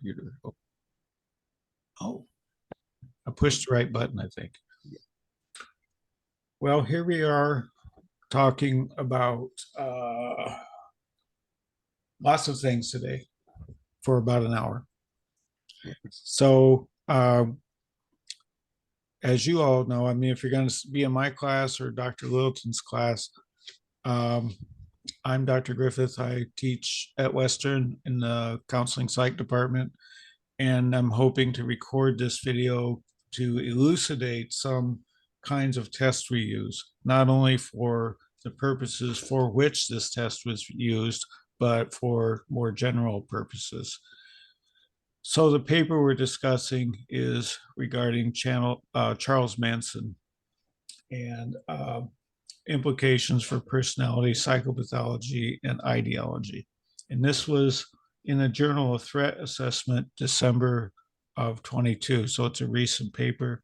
computer. Oh, I pushed the right button, I think. Well, here we are talking about lots of things today for about an hour. So, as you all know, I mean, if you're going to be in my class or Dr. Littleton's class, I'm Dr. Griffith. I teach at Western in the counseling psych department, and I'm hoping to record this video to elucidate some kinds of tests we use, not only for the purposes for which this test was used, but for more general purposes. So the paper we're discussing is regarding Charles Manson and implications for personality, psychopathology, and ideology. And this was in the Journal of Threat Assessment, December of 22. So it's a recent paper.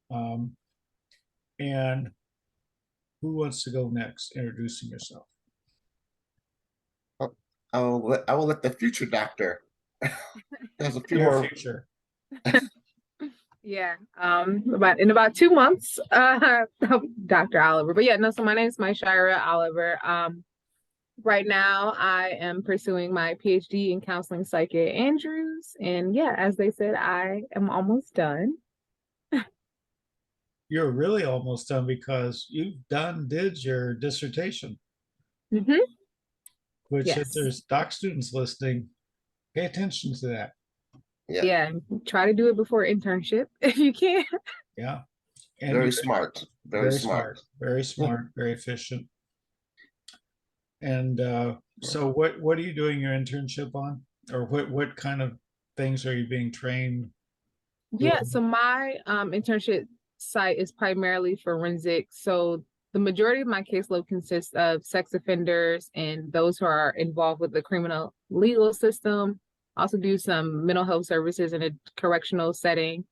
And who wants to go next, introducing yourself? I will let the future doctor. There's a few Your more. future. Yeah, in about 2 months, Dr. Oliver. But yeah, no, so my name is Shira Oliver. Right now I am pursuing my PhD in counseling psych at Andrews. And yeah, as they said, I am almost done. You're really almost done because you did your dissertation. Mm-hmm. Which Yes. if there's doc students listening, pay attention to that. Yeah, try to do it before internship if you can. Yeah. And Very smart. Very smart. Very smart, very efficient. And so what are you doing your internship on? Or what kind of things are you being trained? Yeah, so my internship site is primarily forensic. So the majority of my caseload consists of sex offenders and those who are involved with the criminal legal system. I also do some mental health services in a correctional setting,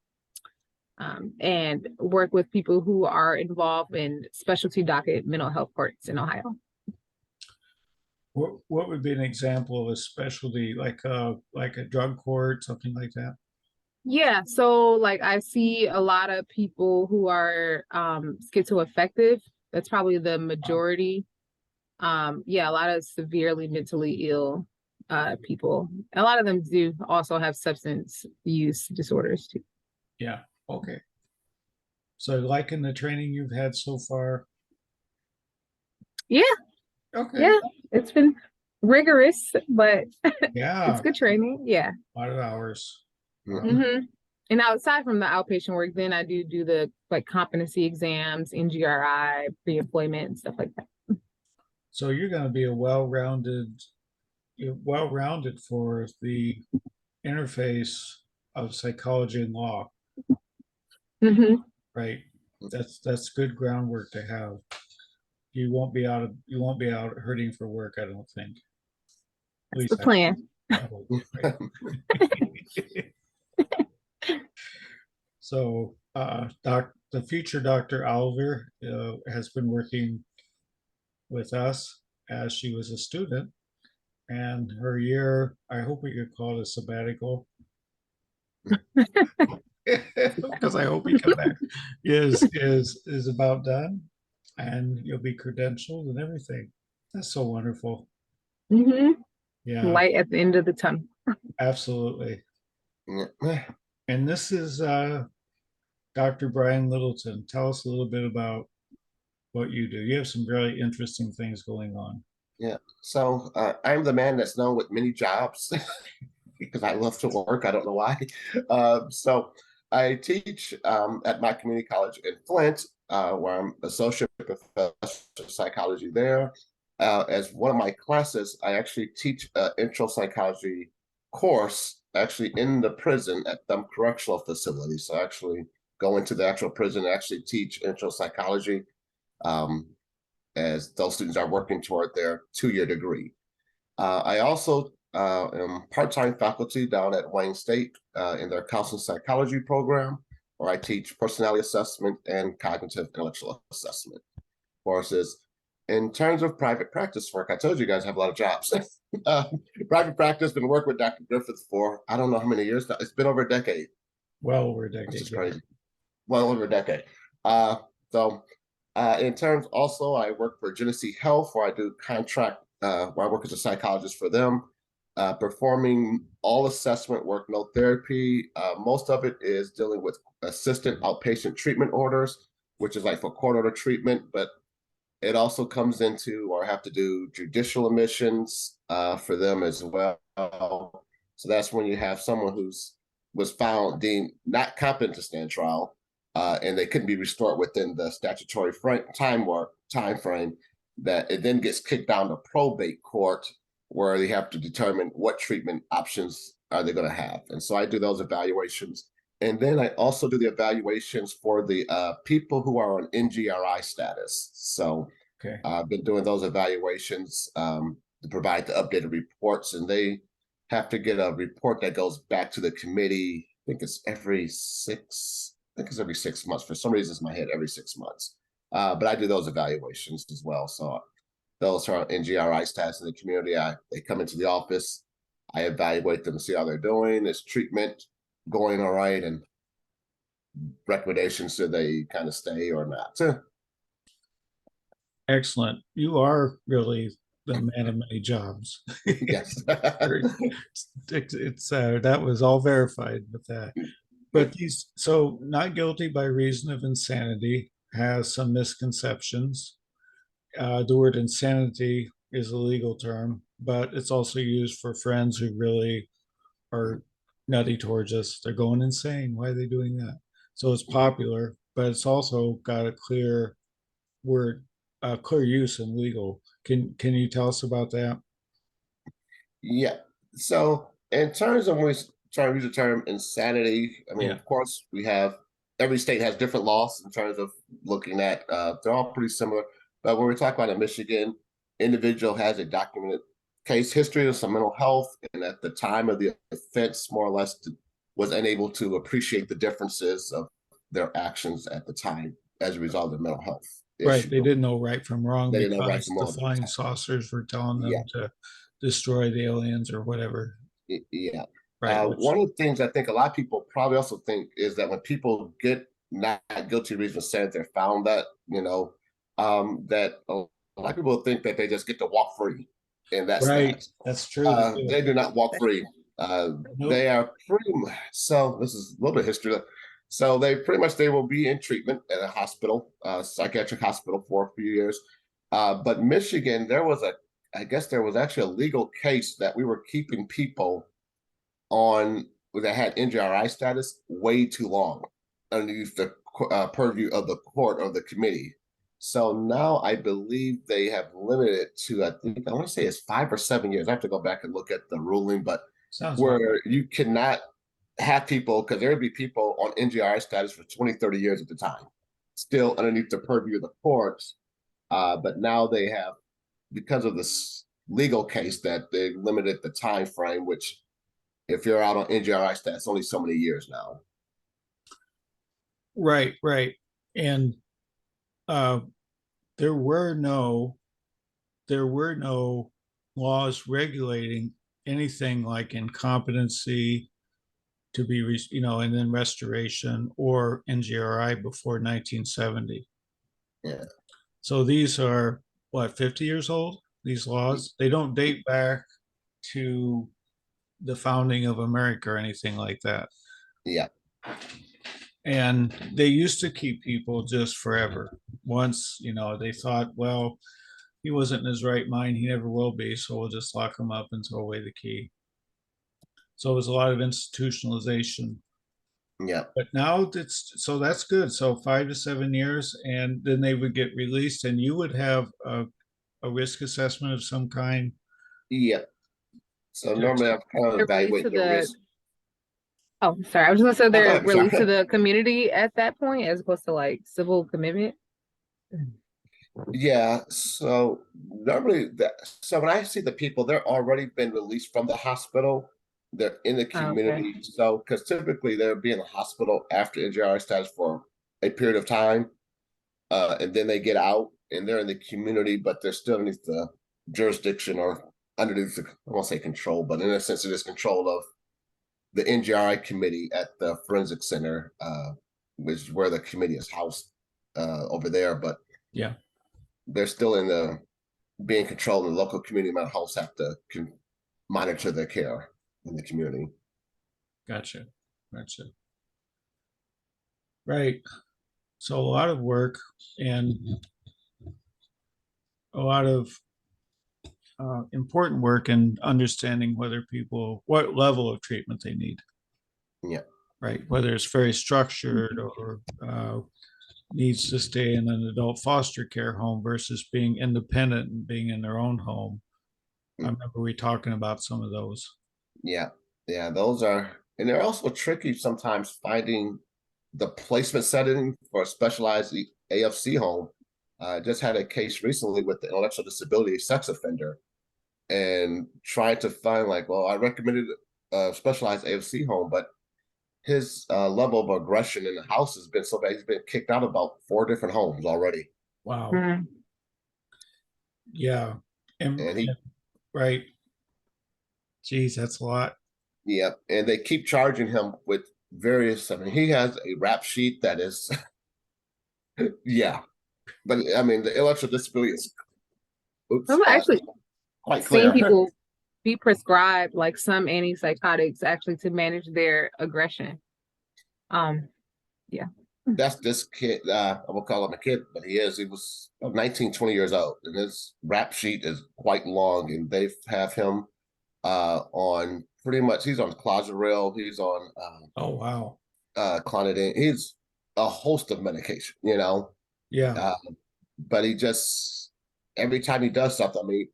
and work with people who are involved in specialty docket mental health courts in Ohio. What would be an example of a specialty, like a drug court, something like that? Yeah, so like I see a lot of people who are schizoaffective. That's probably the majority. Yeah, a lot of severely mentally ill people. A lot of them do also have substance use disorders too. Yeah, okay. So liking the training you've had so far? Yeah. Okay. Yeah, it's been rigorous, but yeah, it's good training. Yeah. A lot of hours. Mm-hmm. And outside from the outpatient work, then I do the like competency exams, NGRI, pre-employment, and stuff like that. So you're going to be well-rounded for the interface of psychology and law. Mm-hmm. Right. That's good groundwork to have. You won't be out hurting for work, I don't think. That's the plan. So the future Dr. Oliver has been working with us as she was a student, and her year, I hope we could call it a sabbatical. Because I hope you come back, is about done, and you'll be credentialed and everything. That's so wonderful. Mm-hmm. Yeah. Light at the end of the tunnel. Absolutely. And this is Dr. Brian Littleton. Tell us a little bit about what you do. You have some really interesting things going on. Yeah. So I'm the man that's known with many jobs because I love to work. I don't know why. So I teach at my community college in Flint, where I'm associate professor of psychology there. As one of my classes, I actually teach an intro psychology course actually in the prison at some correctional facilities. So I actually go into the actual prison and actually teach intro psychology as those students are working toward their 2-year degree. I also am part-time faculty down at Wayne State in their counseling psychology program, where I teach personality assessment and cognitive intellectual assessment courses. In terms of private practice work, I told you guys I have a lot of jobs. Private practice, been working with Dr. Griffith for I don't know how many years now. It's been over a decade. Well over a That's decade. just Yeah. crazy. Well over a decade. So in terms also, I work for Genesee Health, where I do contract, where I work as a psychologist for them, performing all assessment work, no therapy. Most of it is dealing with assistant outpatient treatment orders, which is like for court order treatment, but it also comes into, or have to do judicial admissions for them as well. So that's when you have someone who's was found deemed not competent to stand trial, and they couldn't be restored within the statutory time frame. That it then gets kicked down to probate court, where they have to determine what treatment options are they going to have. And so I do those evaluations. And then I also do the evaluations for the people who are on NGRI status. So Okay. I've been doing those evaluations to provide the updated reports, and they have to get a report that goes back to the committee. I think it's every 6 months. For some reason, it's in my head every 6 months. But I do those evaluations as well. So those who are on NGRI status in the community, they come into the office, I evaluate them, see how they're doing. Is treatment going all right, and recommendations, should they kind of stay or not? Excellent. You are really the man of many jobs. Yes. It's that was all verified with that. But so not guilty by reason of insanity has some misconceptions. The word insanity is a legal term, but it's also used for friends who really are nutty towards us. They're going insane. Why are they doing that? So it's popular, but it's also got a clear word, clear use in legal. Can you tell us about that? Yeah. So in terms of when we try to use the term insanity, I mean, Yeah. of course, we have every state has different laws in terms of looking at. They're all pretty similar, but when we talk about in Michigan, individual has a documented case history of some mental health, and at the time of the offense, more or less, was unable to appreciate the differences of their actions at the time as a result of their mental health Right. issue. They didn't know right from wrong They didn't know right because from the wrong at the flying time. saucers were telling Yeah. them to destroy the aliens or whatever. Yeah. Right. One of the things I think a lot of people probably also think is that when people get not guilty of reason of insanity, they're found that, that a lot of people think that they just get to walk free. And that's Right. not. That's true. They do not walk free. Nope. They are pretty much, so this is a little bit of history. So they will be in treatment at a hospital, psychiatric hospital for a few years. But Michigan, I guess there was actually a legal case that we were keeping people on that had NGRI status way too long underneath the purview of the court or the committee. So now I believe they have limited it to, I want to say it's 5 or 7 years. I have to go back and look at the ruling, but Sounds where you cannot have people, because there would be people on NGRI status for 20, 30 years at the time, still underneath the purview of the courts. But now they have, because of this legal case, that they limited the time frame, which if you're out on NGRI status, only so many years now. right. Right. And uh, there were no laws regulating anything like incompetency to be, and then restoration or NGRI before 1970. Yeah. So these are what, 50 years old? These laws, they don't date back to the founding of America or anything like that. Yeah. And they used to keep people just forever. Once, they thought, well, he wasn't in his right mind, he never will be, so we'll just lock him up and throw away the key. So it was a lot of institutionalization. Yeah. But now that's good. So 5 to 7 years, and then they would get released, and you would have a risk assessment of some kind. Yeah. So normally I'm kind of evaluating the risk. Oh, sorry. I was just gonna say they're released to Sorry. the community at that point, as opposed to like civil commitment. Yeah. So normally so when I see the people, they're already been released from the hospital. They're in the Oh, okay. community. So because typically they'll be in the hospital after NGRI status for a period of time. And then they get out and they're in the community, but they're still underneath the jurisdiction or underneath the, I won't say control, but in a sense it is control of the NGRI committee at the Forensic Center, which is where the committee is housed over there. But Yeah. they're still in the being controlled, and the local community mental health have to monitor their care in the community. Gotcha. Right. So a lot of work and a lot of important work in understanding whether people, what level of treatment they need. Yeah. Right. Whether it's very structured or needs to stay in an adult foster care home versus being independent and being in their own home. I remember we talking about some of those. Yeah. Those are, and they're also tricky sometimes finding the placement setting for a specialized AFC home. I just had a case recently with the intellectual disability sex offender, and trying to find like, well, I recommended a specialized AFC home, but his level of aggression in the house has been so bad. He's been kicked out of about 4 different homes already. Wow. Mhm. Yeah. And he, right. Geez, that's a lot. Yeah, and they keep charging him with various. I mean, he has a rap sheet that is, yeah, but I mean, the intellectual disability is, I'm actually quite seeing clear. people be prescribed like some antipsychotics actually to manage their aggression. Yeah. That's this kid. I will call him a kid, but he was 19, 20 years old, and his rap sheet is quite long, and they have him on pretty much. He's on Clozaril. He's on Oh wow. Clonidine. He's a host of medication, you know. Yeah. But he just, every time he does something, I mean,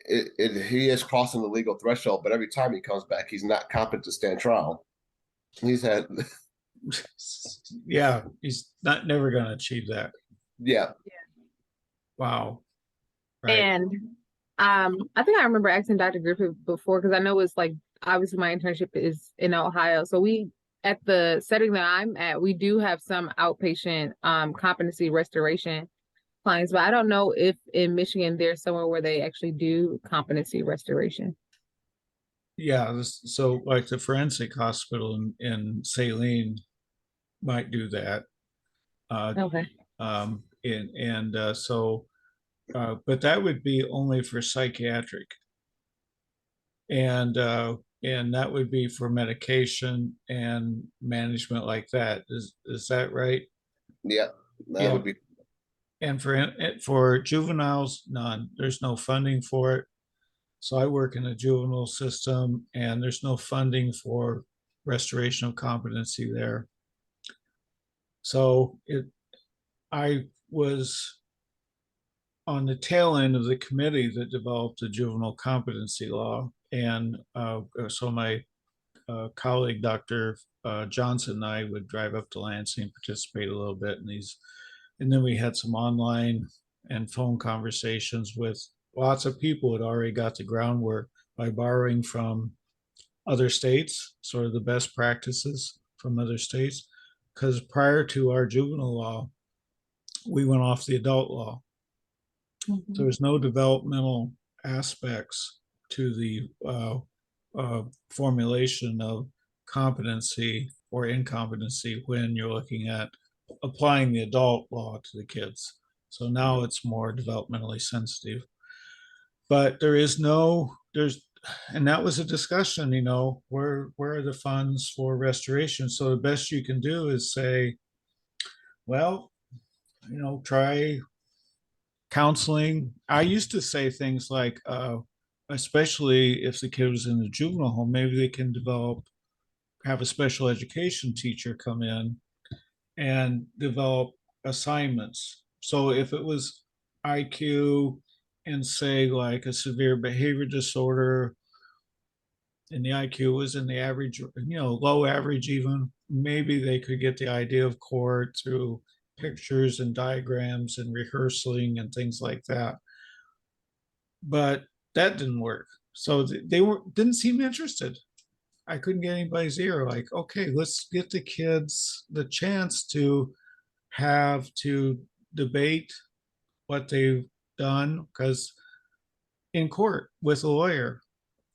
he is crossing the legal threshold, but every time he comes back, he's not competent to stand trial. He's had, Yeah, he's not never going to achieve that. yeah. Wow. Right. And I think I remember asking Dr. Griffith before, because I know it's like obviously my internship is in Ohio. So we, at the setting that I'm at, we do have some outpatient competency restoration clients, but I don't know if in Michigan there's somewhere where they actually do competency restoration. Yeah, so like the forensic hospital in Saline might do that. Okay. But that would be only for psychiatric, and that would be for medication and management like that. Is that right? Yeah, that Yeah. would be. And for juveniles, none. There's no funding for it. So I work in a juvenile system, and there's no funding for restoration of competency there. So I was on the tail end of the committee that developed the juvenile competency law, and so my colleague Dr. Johnson and I would drive up to Lansing, participate a little bit in these, and then we had some online and phone conversations with lots of people who had already got the groundwork by borrowing from other states, sort of the best practices from other states. Because prior to our juvenile law, we went off the adult law. Mm-hmm. There was no developmental aspects to the formulation of competency or incompetency when you're looking at applying the adult law to the kids. So now it's more developmentally sensitive. But there's, and that was a discussion, where are the funds for restoration? So the best you can do is say, well, try counseling. I used to say things like, especially if the kid was in the juvenile home, maybe they can have a special education teacher come in and develop assignments. So if it was IQ and say like a severe behavior disorder, and the IQ was in the average, low average even, maybe they could get the idea of court through pictures and diagrams and rehearsing and things like that. But that didn't work. So they didn't seem interested. I couldn't get anybody's ear. Like, okay, let's get the kids the chance to have to debate what they've done, because in court with a lawyer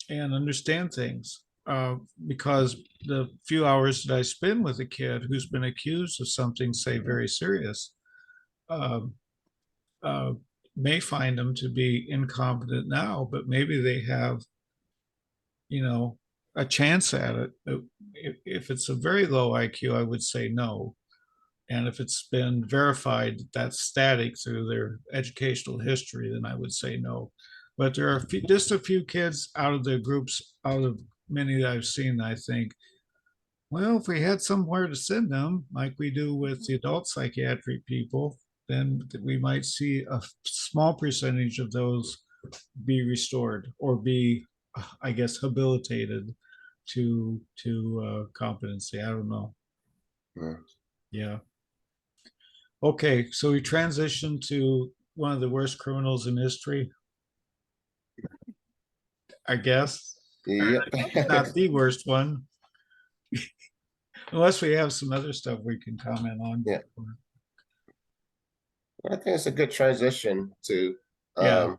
and understand things. Because the few hours that I spend with a kid who's been accused of something, say, very serious, uh, uh, may find them to be incompetent now, but maybe they have, a chance at it. If it's a very low IQ, I would say no. And if it's been verified that that's static through their educational history, then I would say no. But there are just a few kids out of the groups, out of many that I've seen, I think, well, if we had somewhere to send them, like we do with the adult psychiatric people, then we might see a small percentage of those be restored or be, I guess, habilitated to competency. I don't know. Yeah. Yeah. Okay, so we transition to one of the worst criminals in history, I guess. Yep. Not the worst one, unless we have some other stuff we can comment on. Yeah. I think it's a good transition to Yeah.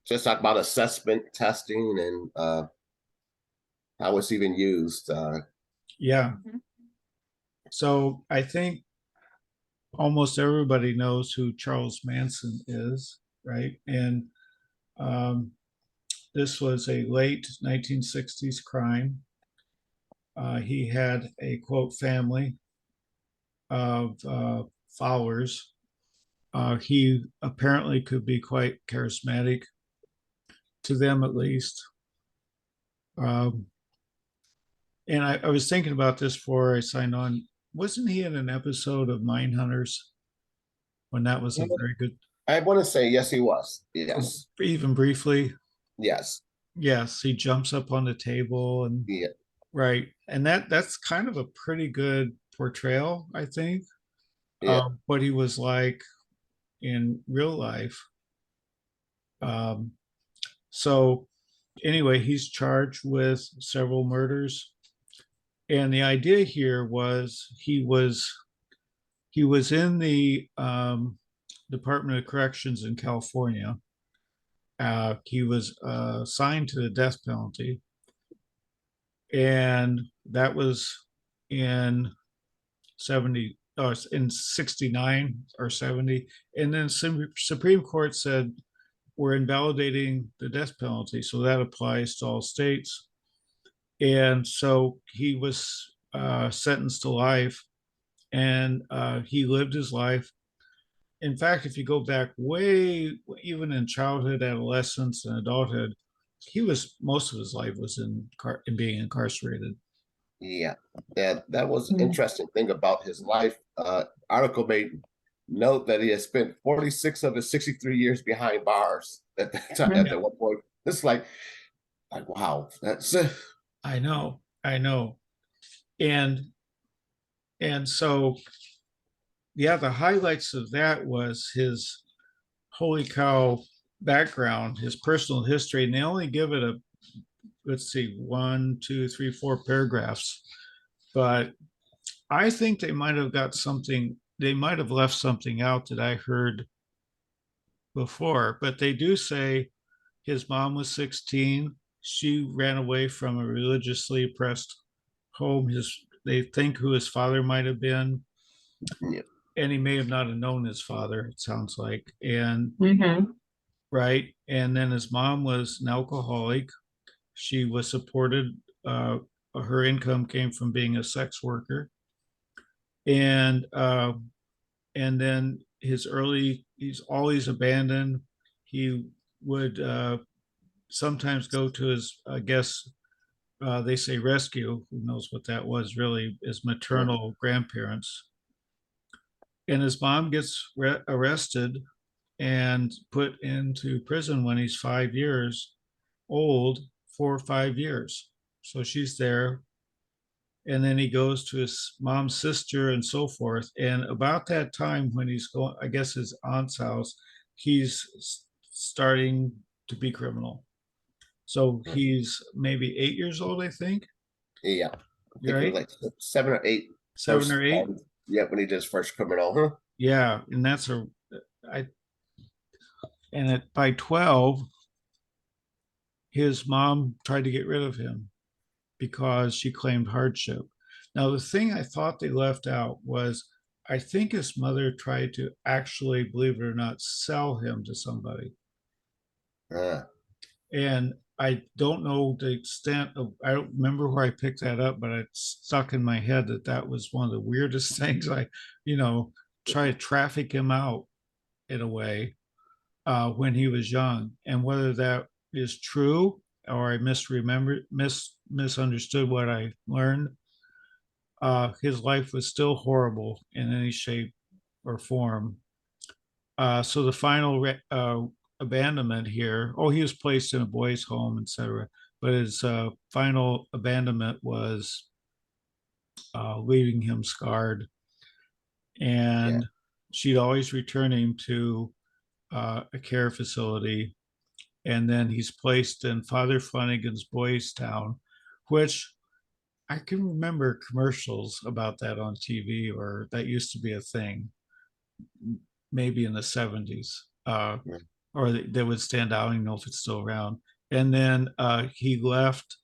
just talk about assessment testing and how it's even used. Yeah. So I think almost everybody knows who Charles Manson is, right? And this was a late 1960s crime. He had a quote family of followers. He apparently could be quite charismatic, to them at least. Um, and I was thinking about this before I signed on. Wasn't he in an episode of Mindhunters when that was a very good, I want to say yes, he was. Yes, even briefly? yes, Yes, he jumps up on the table and yeah, right, and that's kind of a pretty good portrayal, I think, yeah, of what he was like in real life. Um, so anyway, he's charged with several murders, and the idea here was he was in the Department of Corrections in California. He was assigned to the death penalty, and that was in 70 or in 69 or 70. And then Supreme Court said we're invalidating the death penalty, so that applies to all states. And so he was sentenced to life, and he lived his life. In fact, if you go back way, even in childhood, adolescence, and adulthood, he was most of his life was in being incarcerated. yeah. That was an interesting thing about his life. Article made note that he has spent 46 of his 63 years behind bars at that time. At that one point, it's like wow, that's I know, and so yeah, the highlights of that was his holy cow background, his personal history, and they only give it a, let's see, 1, 2, 3, 4 paragraphs, but I think they might have got something, they might have left something out that I heard before, but they do say his mom was 16. She ran away from a religiously oppressed home. They think who his father might have been, yeah, and he may have not have known his father, it sounds like. And Mm-hmm. right, and then his mom was an alcoholic. She was supported. Her income came from being a sex worker, and then he's always abandoned. He would sometimes go to his, I guess they say rescue, who knows what that was really, his maternal grandparents. And his mom gets arrested and put into prison when he's 5 years old for 5 years. So she's there. And then he goes to his mom's sister and so forth. And about that time when he's going, I guess his aunt's house, he's starting to be criminal. So he's maybe 8 years old, I think. yeah. I think it was Right? like 7 or 8. 7 or 8. Yeah, when he did his first criminal, huh? Yeah. And I and by 12, his mom tried to get rid of him because she claimed hardship. Now, the thing I thought they left out was I think his mother tried to actually, believe it or not, sell him to somebody. Uh, And I don't know the extent of, I don't remember where I picked that up, but it stuck in my head that that was one of the weirdest things. Try to traffic him out in a way when he was young. And whether that is true or I misunderstood what I learned, his life was still horrible in any shape or form. So the final abandonment here, oh, he was placed in a boys' home, etc. But his final abandonment was leaving him scarred. yeah, And she'd always return him to a care facility. And then he's placed in Father Flanagan's Boys Town, which I can remember commercials about that on TV, or that used to be a thing, maybe in the 70s, yeah, or that would stand out. I don't know if it's still around. And then he left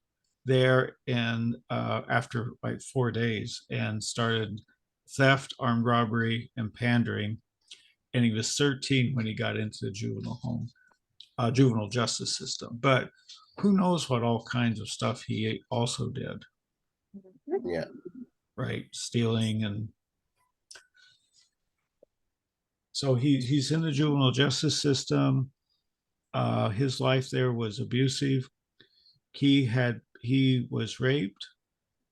there and after like 4 days and started theft, armed robbery, and pandering. And he was 13 when he got into the juvenile justice system. But who knows what all kinds of stuff he also did, yeah, right? Stealing. And so he's in the juvenile justice system. His life there was abusive. He was raped,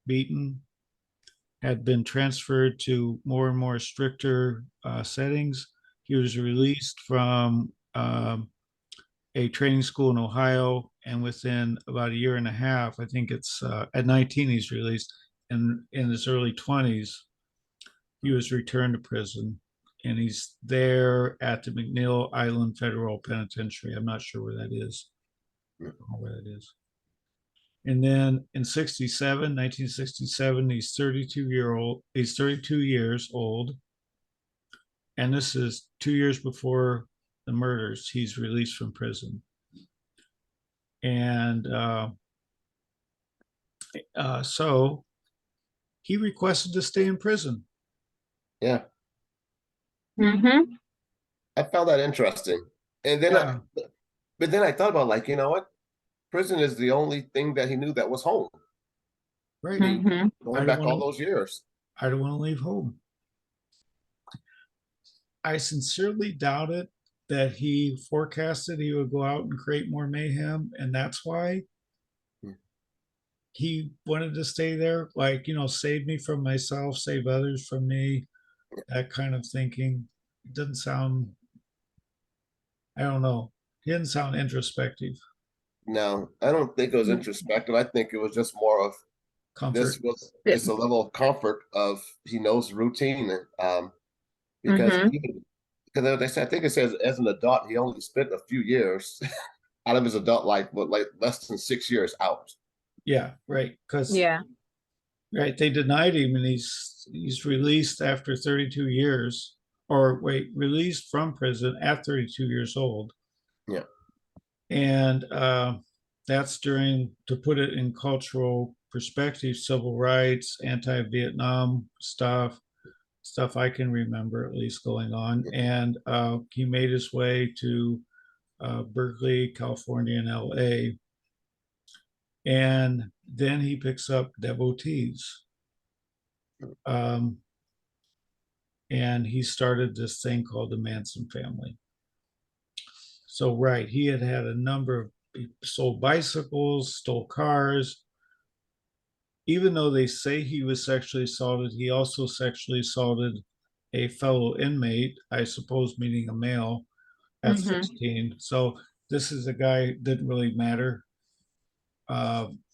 beaten, had been transferred to more and more stricter settings. He was released from a training school in Ohio, and within about a year and a half, I think it's at 19 he's released, and in his early 20s he was returned to prison, and he's there at the McNeil Island Federal Penitentiary. I'm not sure where that is. I don't know where that is. And then in 1967, he's 32 years old. And this is 2 years before the murders. He's released from prison. And so he requested to stay in prison. yeah. Mm-hmm. I found that interesting. And then, Yeah, but then I thought about, like, you know what? Prison is the only thing that he knew that was home, right. Mm-hmm. going back all those years. I don't want to leave home. I sincerely doubt it that he forecasted he would go out and create more mayhem, and that's why Hmm. he wanted to stay there. Like, save me from myself, save others from me, that kind of thinking. It doesn't sound, I don't know. He didn't sound introspective. No, I don't think it was introspective. I think it was just more of this Comfort. was it's a level of comfort of he knows routine. Because Mm-hmm. even because they said, I think it says as an adult he only spent a few years out of his adult life, but like less than 6 years out. Yeah, right. Because Yeah. right, they denied him, and he's released after 32 years, or wait, released from prison at 32 years old. Yeah, And that's during, to put it in cultural perspective, civil rights, anti-Vietnam stuff I can remember at least going on. And he made his way to Berkeley, California, and LA. And then he picks up devotees. Um, and he started this thing called the Manson family. So, right, he had a number of, he sold bicycles, stole cars. Even though they say he was sexually assaulted, he also sexually assaulted a fellow inmate, I suppose, meaning a male, at Mm-hmm. 16. So this is a guy, didn't really matter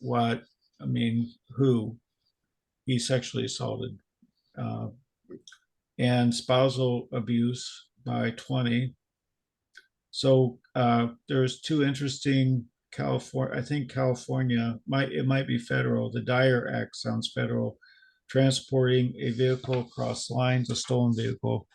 what, I mean, who he sexually assaulted. Uh, and spousal abuse by 20. So there's two interesting California. I think California might be federal. The Dyer Act sounds federal, transporting a vehicle across lines, a stolen vehicle,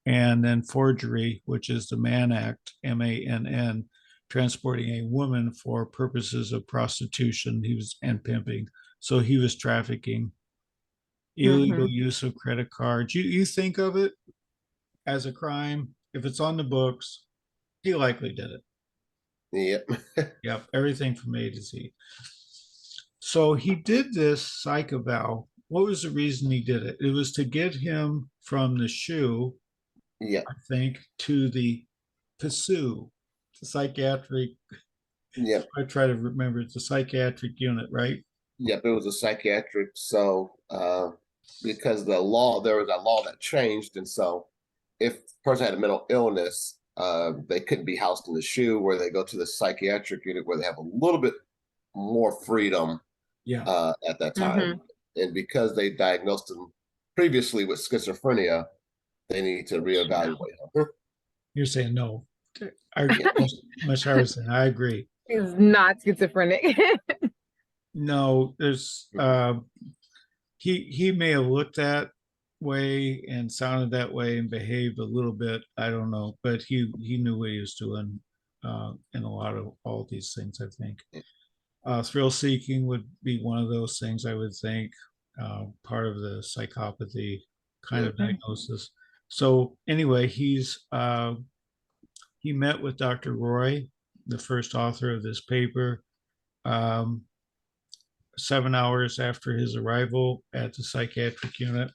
and then forgery, which is the Mann Act, MANN, transporting a woman for purposes of prostitution. And pimping. So he was trafficking, illegal use of credit cards. You think of it as a crime. If it's on the books, he likely did it. Yep. Yep, everything from A to Z. So he did this psychoval. What was the reason he did it? It was to get him from the shoe, Yep. I think, to the PSU, the psychiatric. Yep. I try to remember, it's a psychiatric unit, right? Yep. It was a psychiatric. So because there was a law that changed, and so if the person had a mental illness, they couldn't be housed in the shoe, where they go to the psychiatric unit where they have a little bit more freedom at that time. And because they diagnosed him previously with schizophrenia, they need to reevaluate him. You're saying no. Much I was saying, I agree. He's not schizophrenic. No, there's he may have looked that way and sounded that way and behaved a little bit. I don't know, but he knew what he was doing in a lot of all these things, I think. Thrill seeking would be one of those things, I would think, part of the psychopathy kind of diagnosis. So anyway, he met with Dr. Roy, the first author of this paper, 7 hours after his arrival at the psychiatric unit.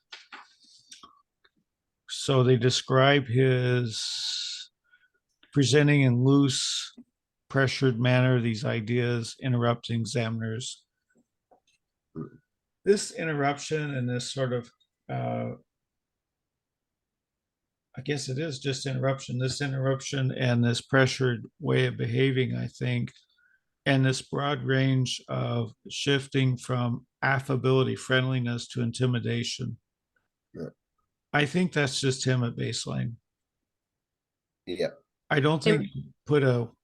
So they describe his presenting in loose, pressured manner these ideas, interrupting examiners. This interruption and this sort of, I guess it is just interruption, this interruption and this pressured way of behaving, I think, and this broad range of shifting from affability, friendliness to intimidation. Yeah. I think that's just him at baseline. Yeah. I don't think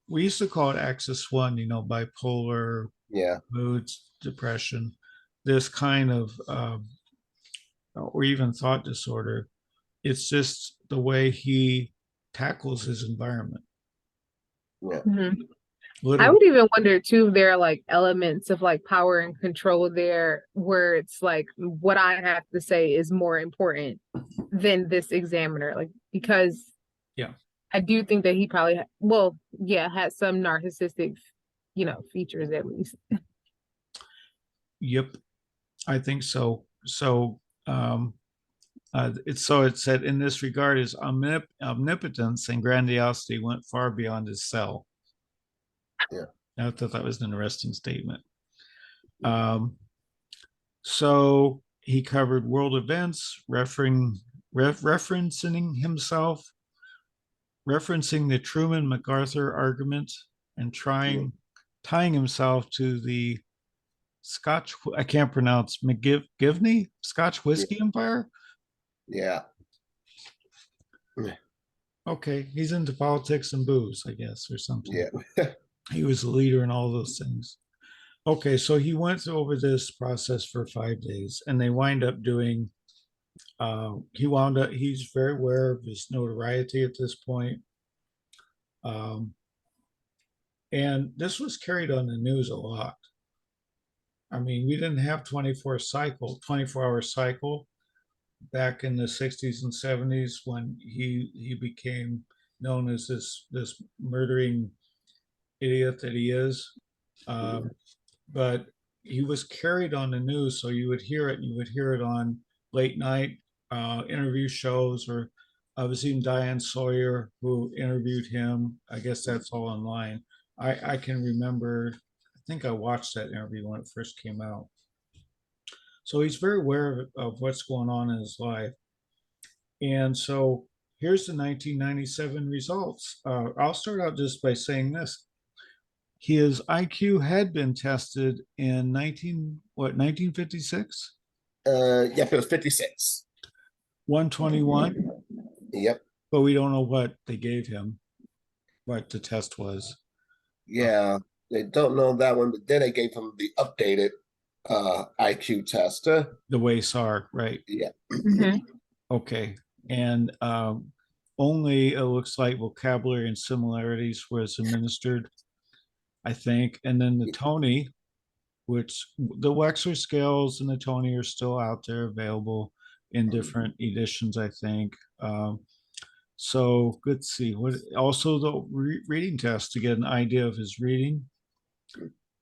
we used to call it axis 1, bipolar, moods, depression, this kind of, or even thought disorder. It's just the way he tackles his environment. Yeah. I would even wonder too, if there are like elements of like power and control there, where it's like what I have to say is more important than this examiner, like, because I do think that he probably had some narcissistic features at least. Yep, I think so. So it said, in this regard, his omnipotence and grandiosity went far beyond his cell. Yeah, I thought that was an interesting statement. So he covered world events, referencing himself, referencing the Truman MacArthur argument, and tying himself to the Scotch, I can't pronounce, McGivney Scotch whiskey empire. Yeah. Okay, he's into politics and booze, I guess, or something. Yeah. He was a leader in all those things. Okay, so he went over this process for 5 days, and they wind up doing. He's very aware of his notoriety at this point. And this was carried on the news a lot. I mean, we didn't have 24-hour cycle back in the 60s and 70s when he became known as this murdering idiot that he is. But he was carried on the news, so you would hear it, and you would hear it on late night interview shows, or I was even Diane Sawyer, who interviewed him. I guess that's all online. I can remember, I think I watched that interview when it first came out. So he's very aware of what's going on in his life. And so here's the 1997 results. I'll start out just by saying this. His IQ had been tested in 1956? Yep, it was 56. 121? Yep. But we don't know what they gave him, what the test was. Yeah, they don't know that one, but then they gave him the updated IQ test. The WASAR, right? Yeah. Okay. And only it looks like vocabulary and similarities was administered, I think. And then the Tony, which the Wexler scales and the Tony are still out there available in different editions, I think. So let's see what also the reading test to get an idea of his reading.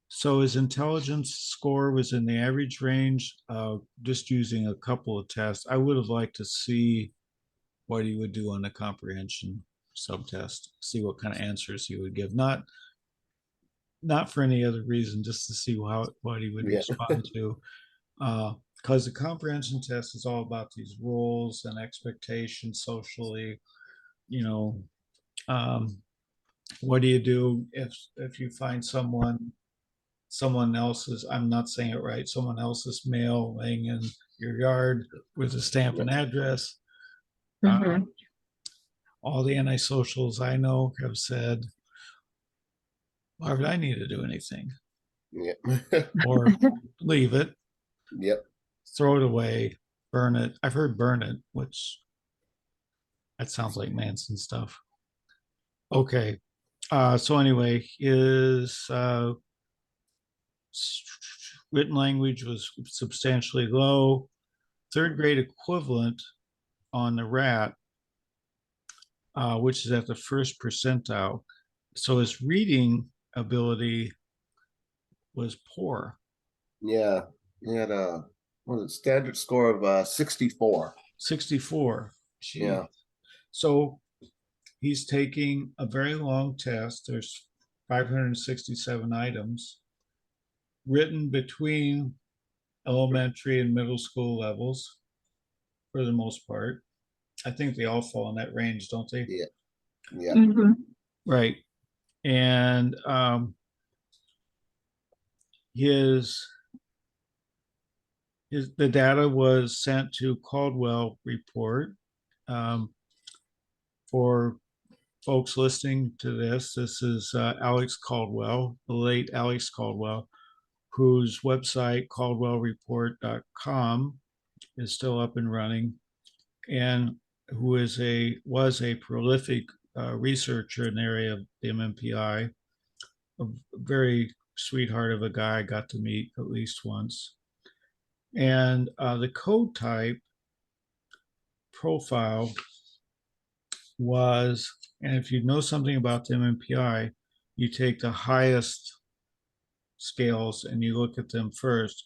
So his intelligence score was in the average range, just using a couple of tests. I would have liked to see what he would do on the comprehension subtest, see what kind of answers he would give. Not for any other reason, just to see what he would Yeah. respond to. Because the comprehension test is all about these roles and expectations socially. You know, what do you do if you find someone else's, I'm not saying it right, someone else's mail laying in your yard with a stamp and address? Mm-hmm. All the antisocials I know have said, why would I need to do anything? Yeah. Or leave it, Yep. throw it away, burn it. I've heard burn it, which that sounds like Manson stuff. Okay. So anyway, his written language was substantially low. Third grade equivalent on the rat, which is at the first percentile. So his reading ability was poor. Yeah. He had a standard score of 64. 64. Gee. Yeah. So he's taking a very long test. There's 567 items written between elementary and middle school levels for the most part. I think they all fall in that range, don't they? Yeah. Yeah. Mm-hmm. Right. And the data was sent to Caldwell Report. For folks listening to this is Alex Caldwell, the late Alex Caldwell, whose website, caldwellreport.com, is still up and running, and who was a prolific researcher in the area of the MMPI, a very sweetheart of a guy I got to meet at least once. And the code type profile was, and if you know something about the MMPI, you take the highest scales and you look at them first,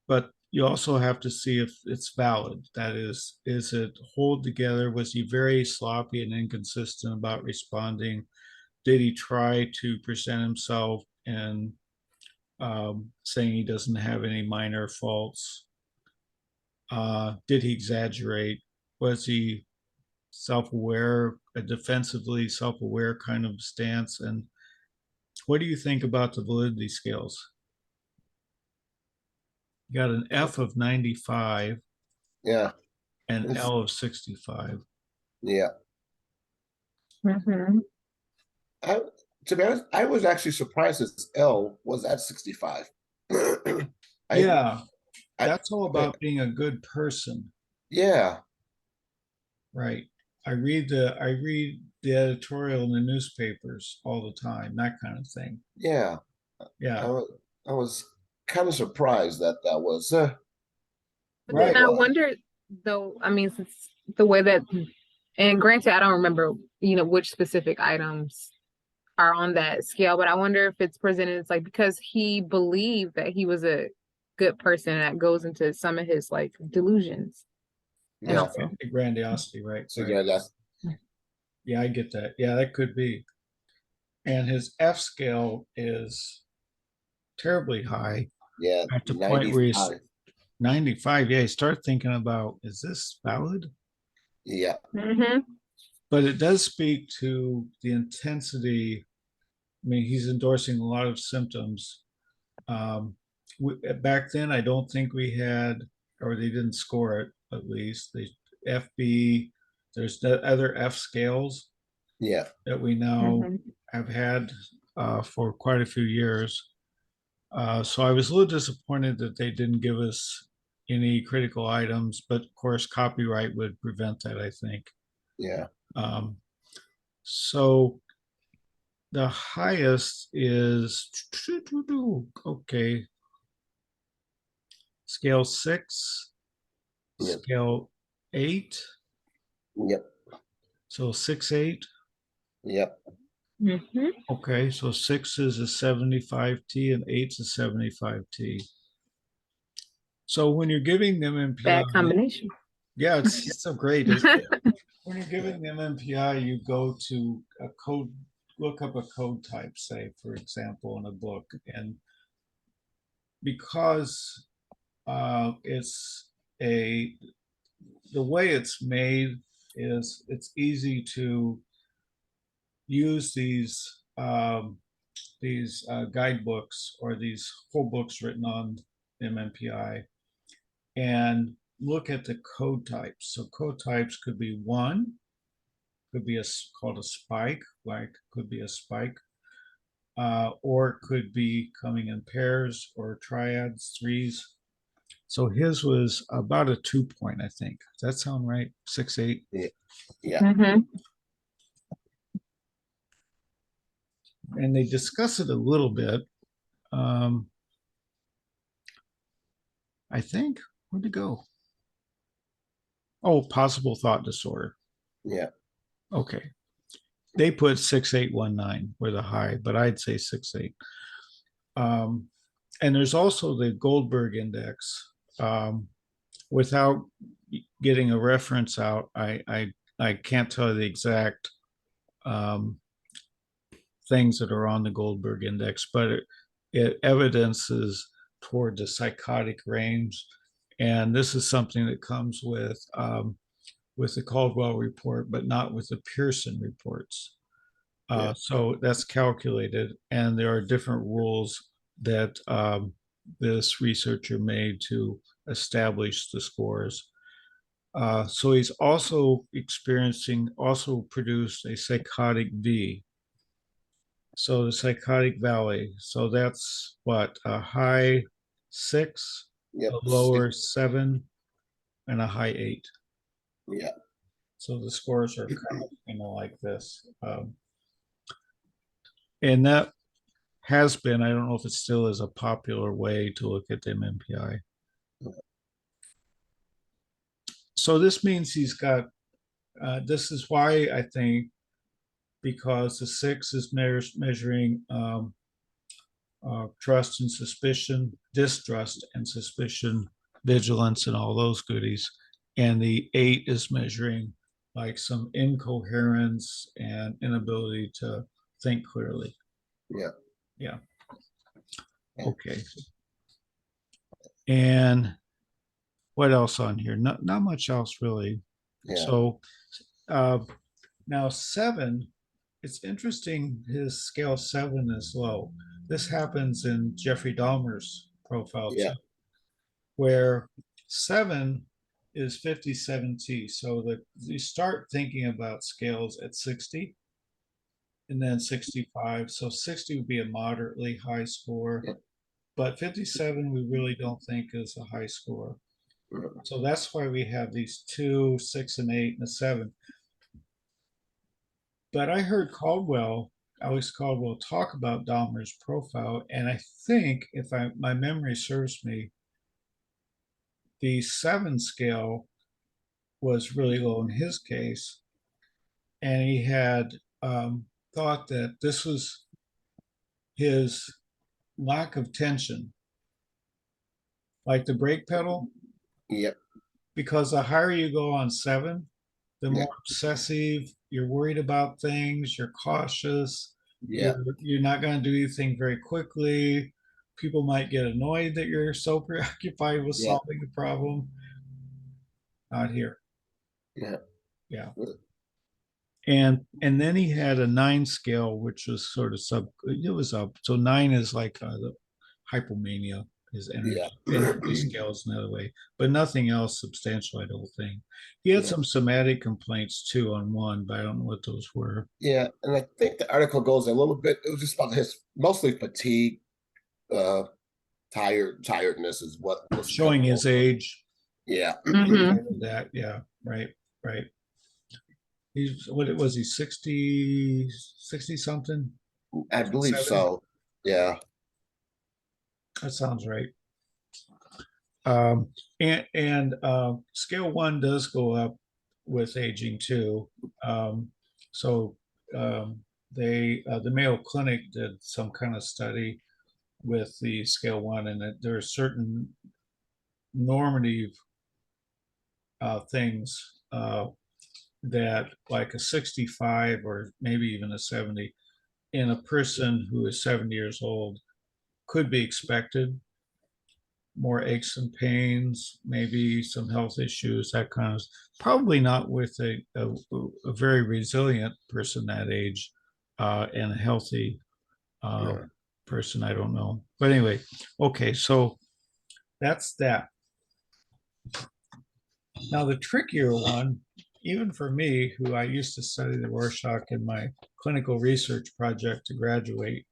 but you also have to see if it's valid. That is it hold together? Was he very sloppy and inconsistent about responding? Did he try to present himself and saying he doesn't have any minor faults? Did he exaggerate? Was he self-aware, a defensively self-aware kind of stance? And what do you think about the validity scales? You got an F of 95 Yeah. and L of 65. Yeah. Mm-hmm. To be honest, I was actually surprised that L was at 65. Yeah, that's all about being a good person. Yeah. Right. I read the editorial in the newspapers all the time, that kind of thing. Yeah. Yeah. I was kind of surprised that was Right. And I wonder, though, I mean, since the way that, and granted, I don't remember, which specific items are on that scale, but I wonder if it's presented as like because he believed that he was a good person, and that goes into some of his like delusions. Yeah. Grandiosity, right? So right. Yeah, I get that. Yeah, that could be. And his F scale is terribly high. Yeah, at the point where he's 95. Yeah, you start thinking about, is this valid? Yeah. Mm-hmm. But it does speak to the intensity. I mean, he's endorsing a lot of symptoms. Back then, I don't think we had, or they didn't score it at least. The FB, there's the other F scales. Yeah. That we now have had for quite a few years. So I was a little disappointed that they didn't give us any critical items, but of course, copyright would prevent that, I think. Yeah. Um, so the highest is okay. Scale 6, Yep. scale 8. Yep. So 6, 8. Yep. Mhm. Okay, so 6 is a 75T and 8 is a 75T. So when you're giving them MPI, Bad combination. yeah, it's so great, isn't it? When you're giving them MPI, you go to a code, look up a code type, say, for example, in a book. And because it's the way it's made is it's easy to use these guidebooks or these whole books written on MMPI and look at the code types. So code types could be one, could be called a spike, like could be a spike, or it could be coming in pairs or triads, threes. So his was about a 2 point, I think. Does that sound right? 6, 8. Yeah. Yeah. Mhm. And they discuss it a little bit. Um, I think. Where'd it go? Oh, possible thought disorder. Yeah. Okay. They put 6819 were the high, but I'd say 68. And there's also the Goldberg index. Without getting a reference out, I can't tell you the exact um, things that are on the Goldberg index, but it evidences toward the psychotic range. And this is something that comes with the Caldwell report, but not with the Pearson reports. Yeah. So that's calculated, and there are different rules that this researcher made to establish the scores. So he's also produced a psychotic V. So the psychotic valley. So that's what, a high 6, Yep. a lower 7, and a high 8. Yeah. So the scores are kind of like this. And that has been, I don't know if it still is, a popular way to look at the MMPI. So this means he's got, this is why I think, because the 6 is measuring trust and suspicion, distrust and suspicion, vigilance, and all those goodies. And the 8 is measuring like some incoherence and inability to think clearly. Yeah. Yeah. Okay. And what else on here? Not much else really. Yeah. So now 7, it's interesting. His scale 7 is low. This happens in Jeffrey Dahmer's profile Yeah. too, where 7 is 57T. So that you start thinking about scales at 60 and then 65. So 60 would be a moderately high score, Yeah. but 57 we really don't think is a high score. So that's why we have these 2, 6, and 8, and a 7. But I heard Alex Caldwell, talk about Dahmer's profile, and I think, if my memory serves me, the 7 scale was really low in his case, and he had thought that this was his lack of tension, like the brake pedal, Yep. because the higher you go on 7, the Yeah. more obsessive, you're worried about things, you're cautious, Yeah. you're not going to do anything very quickly. People might get annoyed that you're so preoccupied with Yeah. solving a problem. Not here. Yeah. Yeah. And then he had a 9 scale, which was sort of it was up. So 9 is like the hypomania, his Yeah. energy scales another way, but nothing else substantial, I don't think. He had Yeah. some somatic complaints too on 1, but I don't know what those were. Yeah. And I think the article goes a little bit, it was just about his mostly fatigue, tiredness is what was Showing his age. Yeah. Mhm. That, yeah, right, right. He's, what was he, 60, 60 something? I believe 70? so. Yeah. That sounds right. And scale one does go up with aging too. Um, so the Mayo Clinic did some kind of study with the scale one, and that there are certain normative things that, like a 65 or maybe even a 70 in a person who is 70 years old, could be expected. More aches and pains, maybe some health issues, that kind of, probably not with a very resilient person that age and a healthy uh, Yeah. person. I don't know. But anyway, okay, so that's that. Now, the trickier one, even for me, who I used to study the Rorschach in my clinical research project to graduate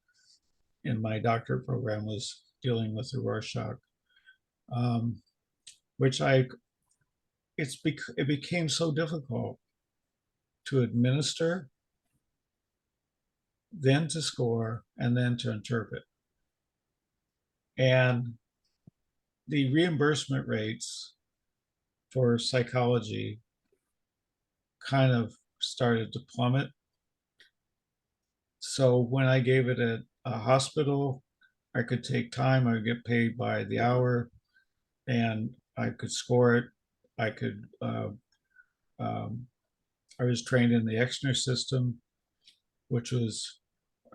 in my doctorate program, was dealing with the Rorschach, um, which it became so difficult to administer, then to score, and then to interpret. And the reimbursement rates for psychology kind of started to plummet. So when I gave it at a hospital, I could take time, I would get paid by the hour, and I could score it. I could, um, I was trained in the Exner system, which was,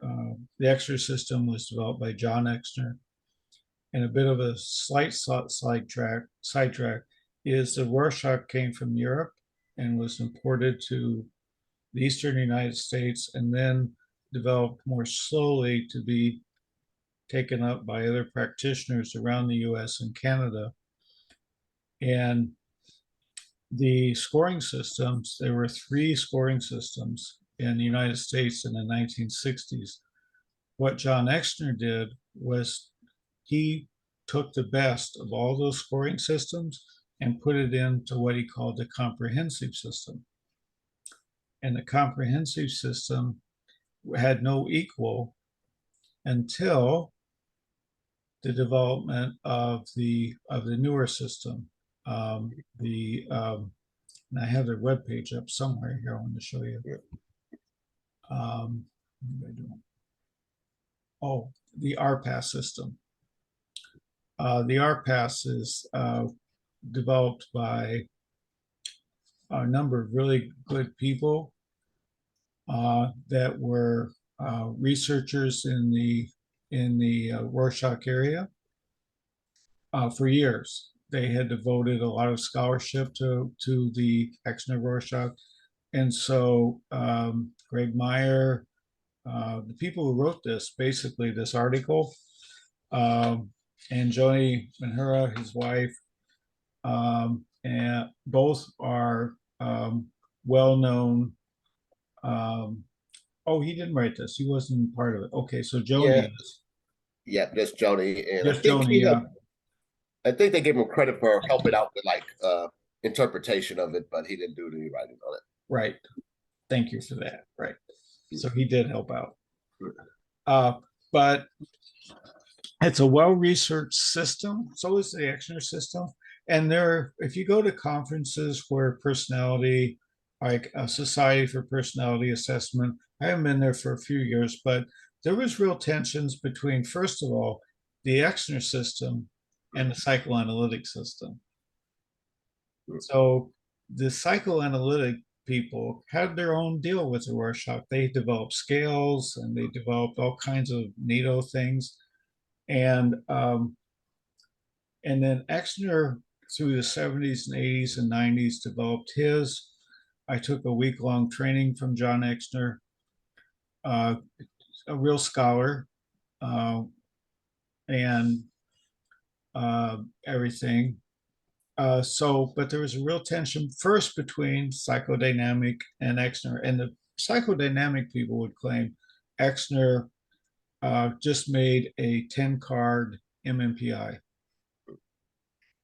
the Exner system was developed by John Exner. And a bit of a slight sidetrack is the Rorschach came from Europe and was imported to the eastern United States and then developed more slowly to be taken up by other practitioners around the US and Canada. And the scoring systems, there were three scoring systems in the United States in the 1960s. What John Exner did was he took the best of all those scoring systems and put it into what he called the comprehensive system. And the comprehensive system had no equal until the development of the newer system. And I have their webpage up somewhere here. I want to show you. Um, oh, the RPAS system. The RPAS is developed by a number of really good people that were researchers in the Rorschach area for years. They had devoted a lot of scholarship to the Exner Rorschach, and so Greg Meyer, the people who wrote this, basically this article, and Joni Manhura, his wife, and both are well-known. Oh, he didn't write this. He wasn't part of it. Okay, so Joni Yeah. is. Yeah. Just Joni. And Just Joni, yeah. I think they gave him credit for helping out with like interpretation of it, but he didn't do any writing on it. Right. Thank you for that. Right. So he did help out. But it's a well-researched system. So is the Exner system. And there, if you go to conferences where personality, like a Society for Personality Assessment, I haven't been there for a few years, but there was real tensions between, first of all, the Exner system and the psychoanalytic system. So the psychoanalytic people had their own deal with the Rorschach. They developed scales and they developed all kinds of neato things. And then Exner, through the 70s and 80s and 90s, developed his. I took a week-long training from John Exner, a real scholar, and everything. But there was a real tension first between psychodynamic and Exner. And the psychodynamic people would claim Exner just made a 10-card MMPI.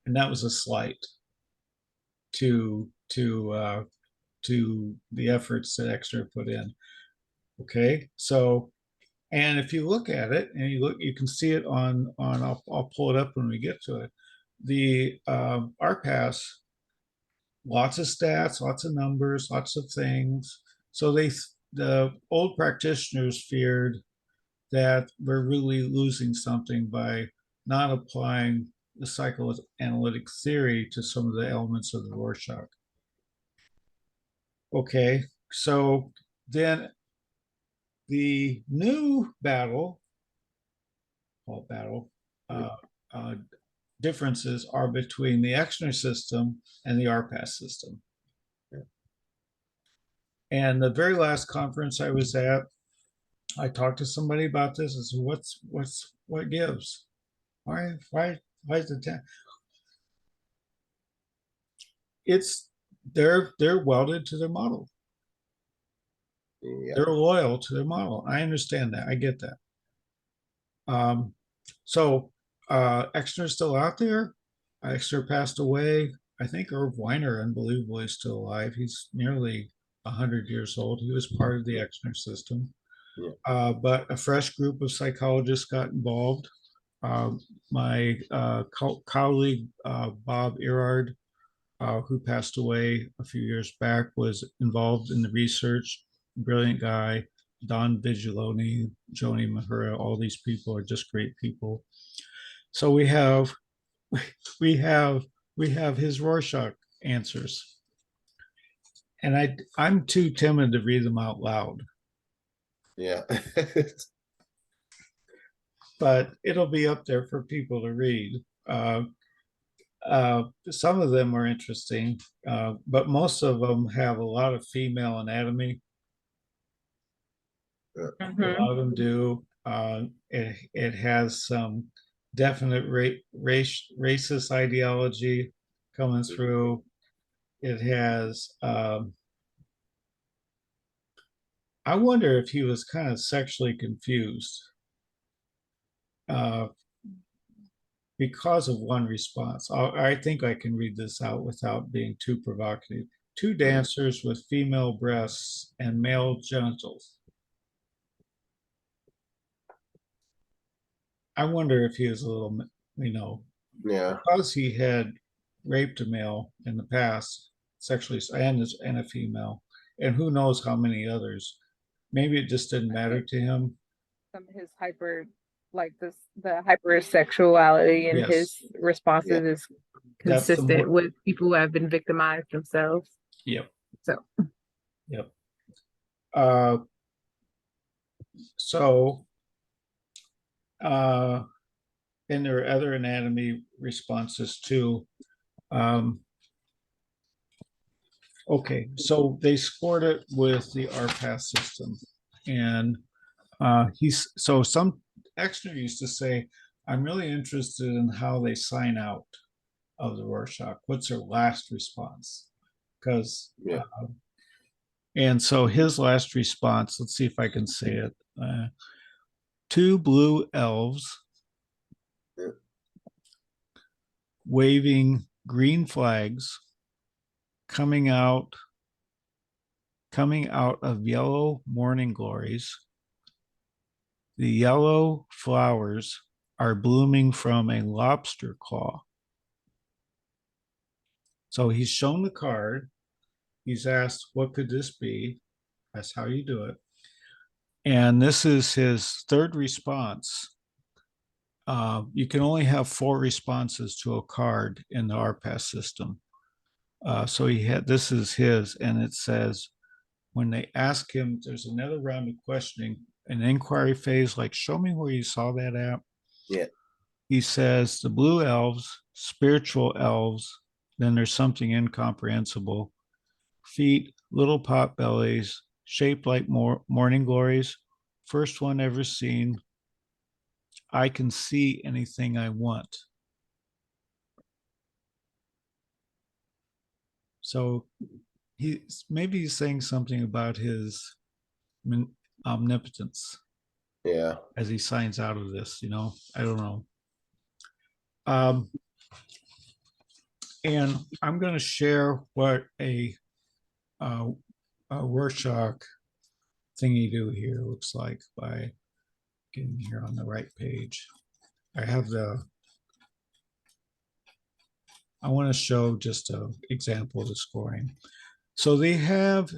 And that was a slight to to the efforts that Exner put in. Okay, so, and if you look at it and you look, you can see it on I'll pull it up when we get to it. The RPAS, lots of stats, lots of numbers, lots of things. So the old practitioners feared that we're really losing something by not applying the psychoanalytic theory to some of the elements of the Rorschach. Okay, so then the new uh, uh, differences are between the Exner system and the RPAS system. And the very last conference I was at, I talked to somebody about this. And said, what gives? Why is the 10? It's they're welded to their model. Yeah. They're loyal to their model. I understand that. I get that. So Exner's still out there. Exner passed away. I think Irv Weiner, unbelievably, is still alive. He's nearly 100 years old. He was part of the Exner system. Yeah. But a fresh group of psychologists got involved. My colleague, Bob Erard, who passed away a few years back, was involved in the research. Brilliant guy. Don Vigiloni, Joni Mahura, all these people are just great people. So we have his Rorschach answers, and I'm too timid to read them out loud. Yeah. But it'll be up there for people to read. Some of them are interesting, but most of them have a lot of female anatomy. Mm-hmm. A lot of them do. It has some definite racist ideology coming through. It has. I wonder if he was kind of sexually confused because of one response. I think I can read this out without being too provocative. Two dancers with female breasts and male genitals. I wonder if he was a little, Yeah. because he had raped a male in the past, sexually, and a female, and who knows how many others. Maybe it just didn't matter to him. Some of his the hypersexuality and Yes. his responses is consistent with people who have been victimized themselves. Yep. So. Yep. So, and there are other anatomy responses too. Okay, so they scored it with the RPAS system, and some Exner used to say, "I'm really interested in how they sign out of the Rorschach. What's their last response?" Because and so his last response, let's see if I can say it. Two blue elves waving green flags coming out of yellow morning glories. The yellow flowers are blooming from a lobster claw. So he's shown the card. He's asked, what could this be? That's how you do it. And this is his third response. You can only have 4 responses to a card in the RPAS system. So this is his, and it says, when they ask him, there's another round of questioning, an inquiry phase, like, show me where you saw that at. Yeah. He says the blue elves, spiritual elves, then there's something incomprehensible. Feet, little pot bellies, shaped like morning glories. First one ever seen. I can see anything I want. So he's saying something about his omnipotence. Yeah. As he signs out of this, I don't know. And I'm going to share what a uh, Rorschach thingy do here, looks like, by getting here on the right page. I want to show just an example of the scoring. So they have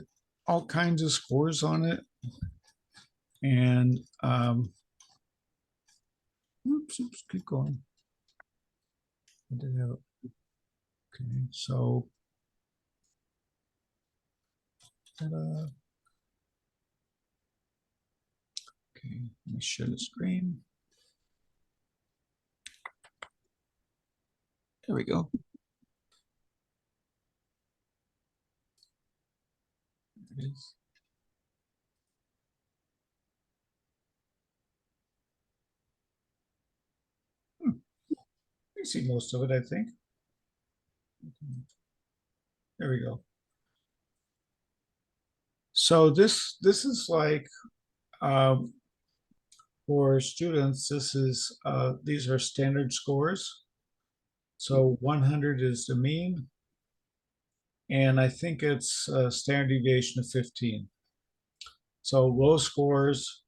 all kinds of scores on it. And oops, keep going. Okay, so okay, let me share the screen. There we go. There it is. You see most of it, I think. There we go. So this is like for students, these are standard scores. So 100 is the mean, and I think it's a standard deviation of 15. So low scores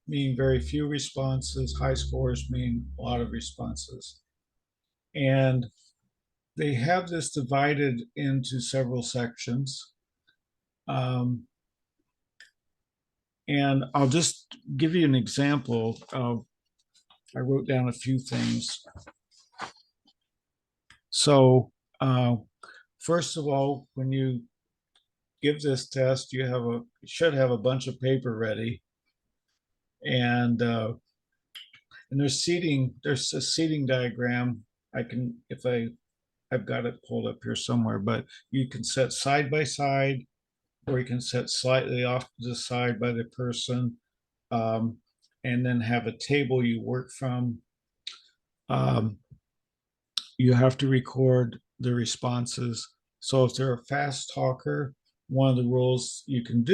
mean very few responses, high scores mean a lot of responses. And they have this divided into several sections. And I'll just give you an example of, I wrote down a few things. So first of all, when you give this test, you should have a bunch of paper ready. And there's a seating diagram. I've got it pulled up here somewhere, but you can set side by side, or you can set slightly off to the side by the person, and then have a table you work from. You have to record the responses. So if they're a fast talker, one of the rules you can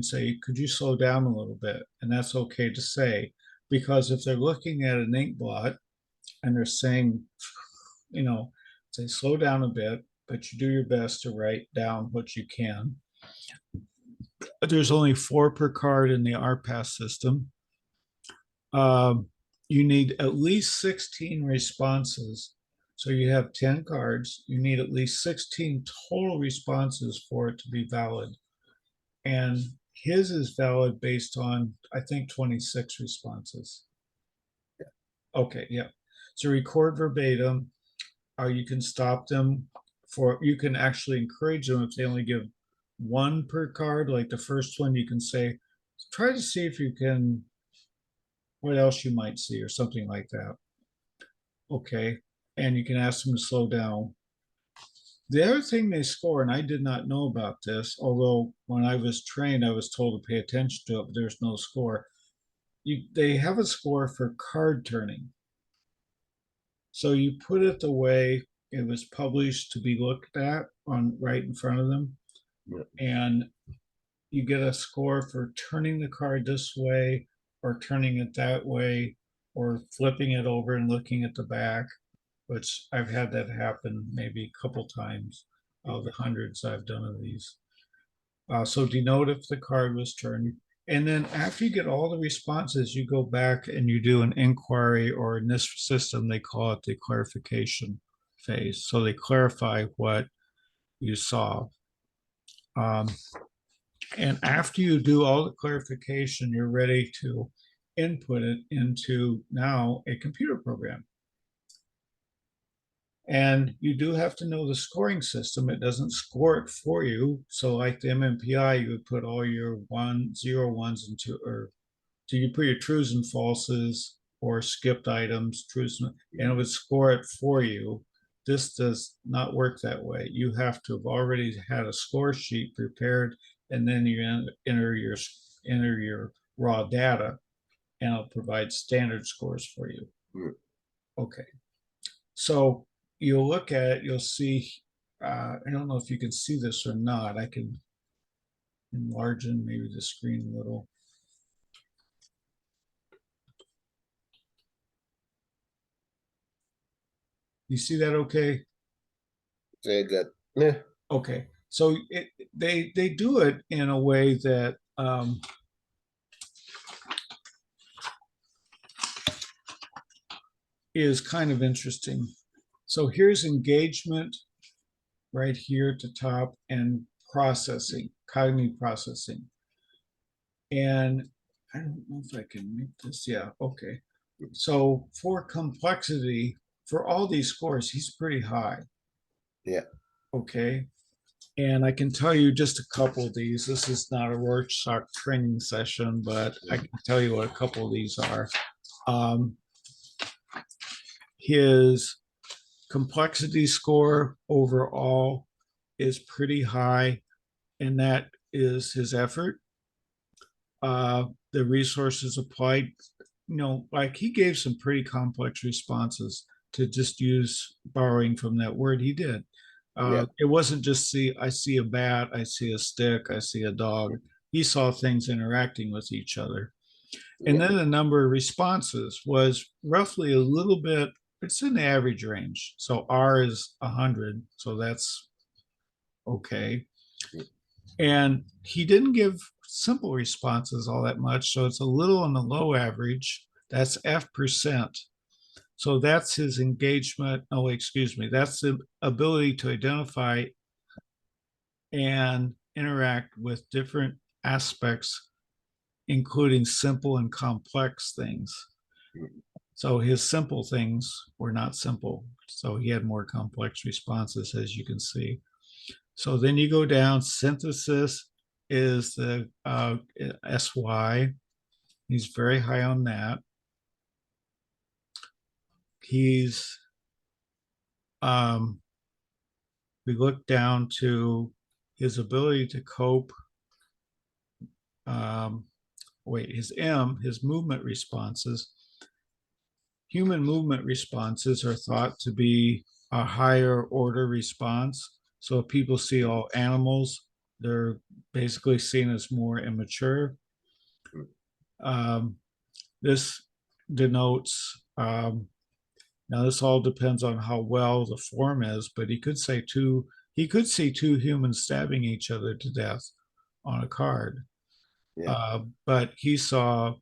say, could you slow down a little bit? And that's okay to say, because if they're looking at an ink blot and they're saying, say slow down a bit, but you do your best to write down what you can. There's only 4 per card in the RPAS system. You need at least 16 responses. So you have 10 cards, you need at least 16 total responses for it to be valid. And his is valid based on, I think, 26 responses. Okay, yeah. So record verbatim, or you can stop them you can actually encourage them if they only give 1 per card. Like the first one, you can say, try to see if you can, what else you might see, or something like that. Okay. And you can ask them to slow down. The other thing they score, and I did not know about this, although when I was trained, I was told to pay attention to it, but there's no score. They have a score for card turning. So you put it the way it was published to be looked at on right in front of them. Yeah. And you get a score for turning the card this way, or turning it that way, or flipping it over and looking at the back, which I've had that happen maybe a couple times out of the hundreds I've done of these. So denote if the card was turned. And then after you get all the responses, you go back and you do an inquiry, or in this system, they call it the clarification phase. So they clarify what you saw. And after you do all the clarification, you're ready to input it into now a computer program. And you do have to know the scoring system. It doesn't score it for you. So like the MMPI, you would put all your 0, 1s, and 2, or so you put your trues and falses, or skipped items, trues, and it would score it for you. This does not work that way. You have to have already had a score sheet prepared, and then you enter your raw data, and it'll provide standard scores for you. Okay. So you'll look at it, you'll see, I don't know if you can see this or not. I can enlarge maybe the screen a little. You see that okay? Very good. Yeah. Okay. So they do it in a way that is kind of interesting. So here's engagement right here at the top, and processing, cognitive processing. And I don't know if I can make this. Yeah, okay. So for complexity, for all these scores, he's pretty high. Yeah. Okay. And I can tell you just a couple of these. This is not a Rorschach training session, but I can tell you what a couple of these are. His complexity score overall is pretty high, and that is his effort. The resources applied, like he gave some pretty complex responses to just use borrowing from that word. He did. Yeah. It wasn't just I see a bat, I see a stick, I see a dog. He saw things interacting with each other. And Yeah. then the number of responses was roughly a little bit, it's in the average range. So R is 100. So that's okay. And he didn't give simple responses all that much. So it's a little on the low average. That's F%. So that's his engagement. Oh, excuse me. That's the ability to identify and interact with different aspects, including simple and complex things. So his simple things were not simple. So he had more complex responses, as you can see. So then you go down, synthesis is the SY. He's very high on that. He's, we look down to his ability to cope. His M, his movement responses. Human movement responses are thought to be a higher order response. So if people see all animals, they're basically seen as more immature. This denotes, now this all depends on how well the form is, but he could see two humans stabbing each other to death on a card. Yeah. But he saw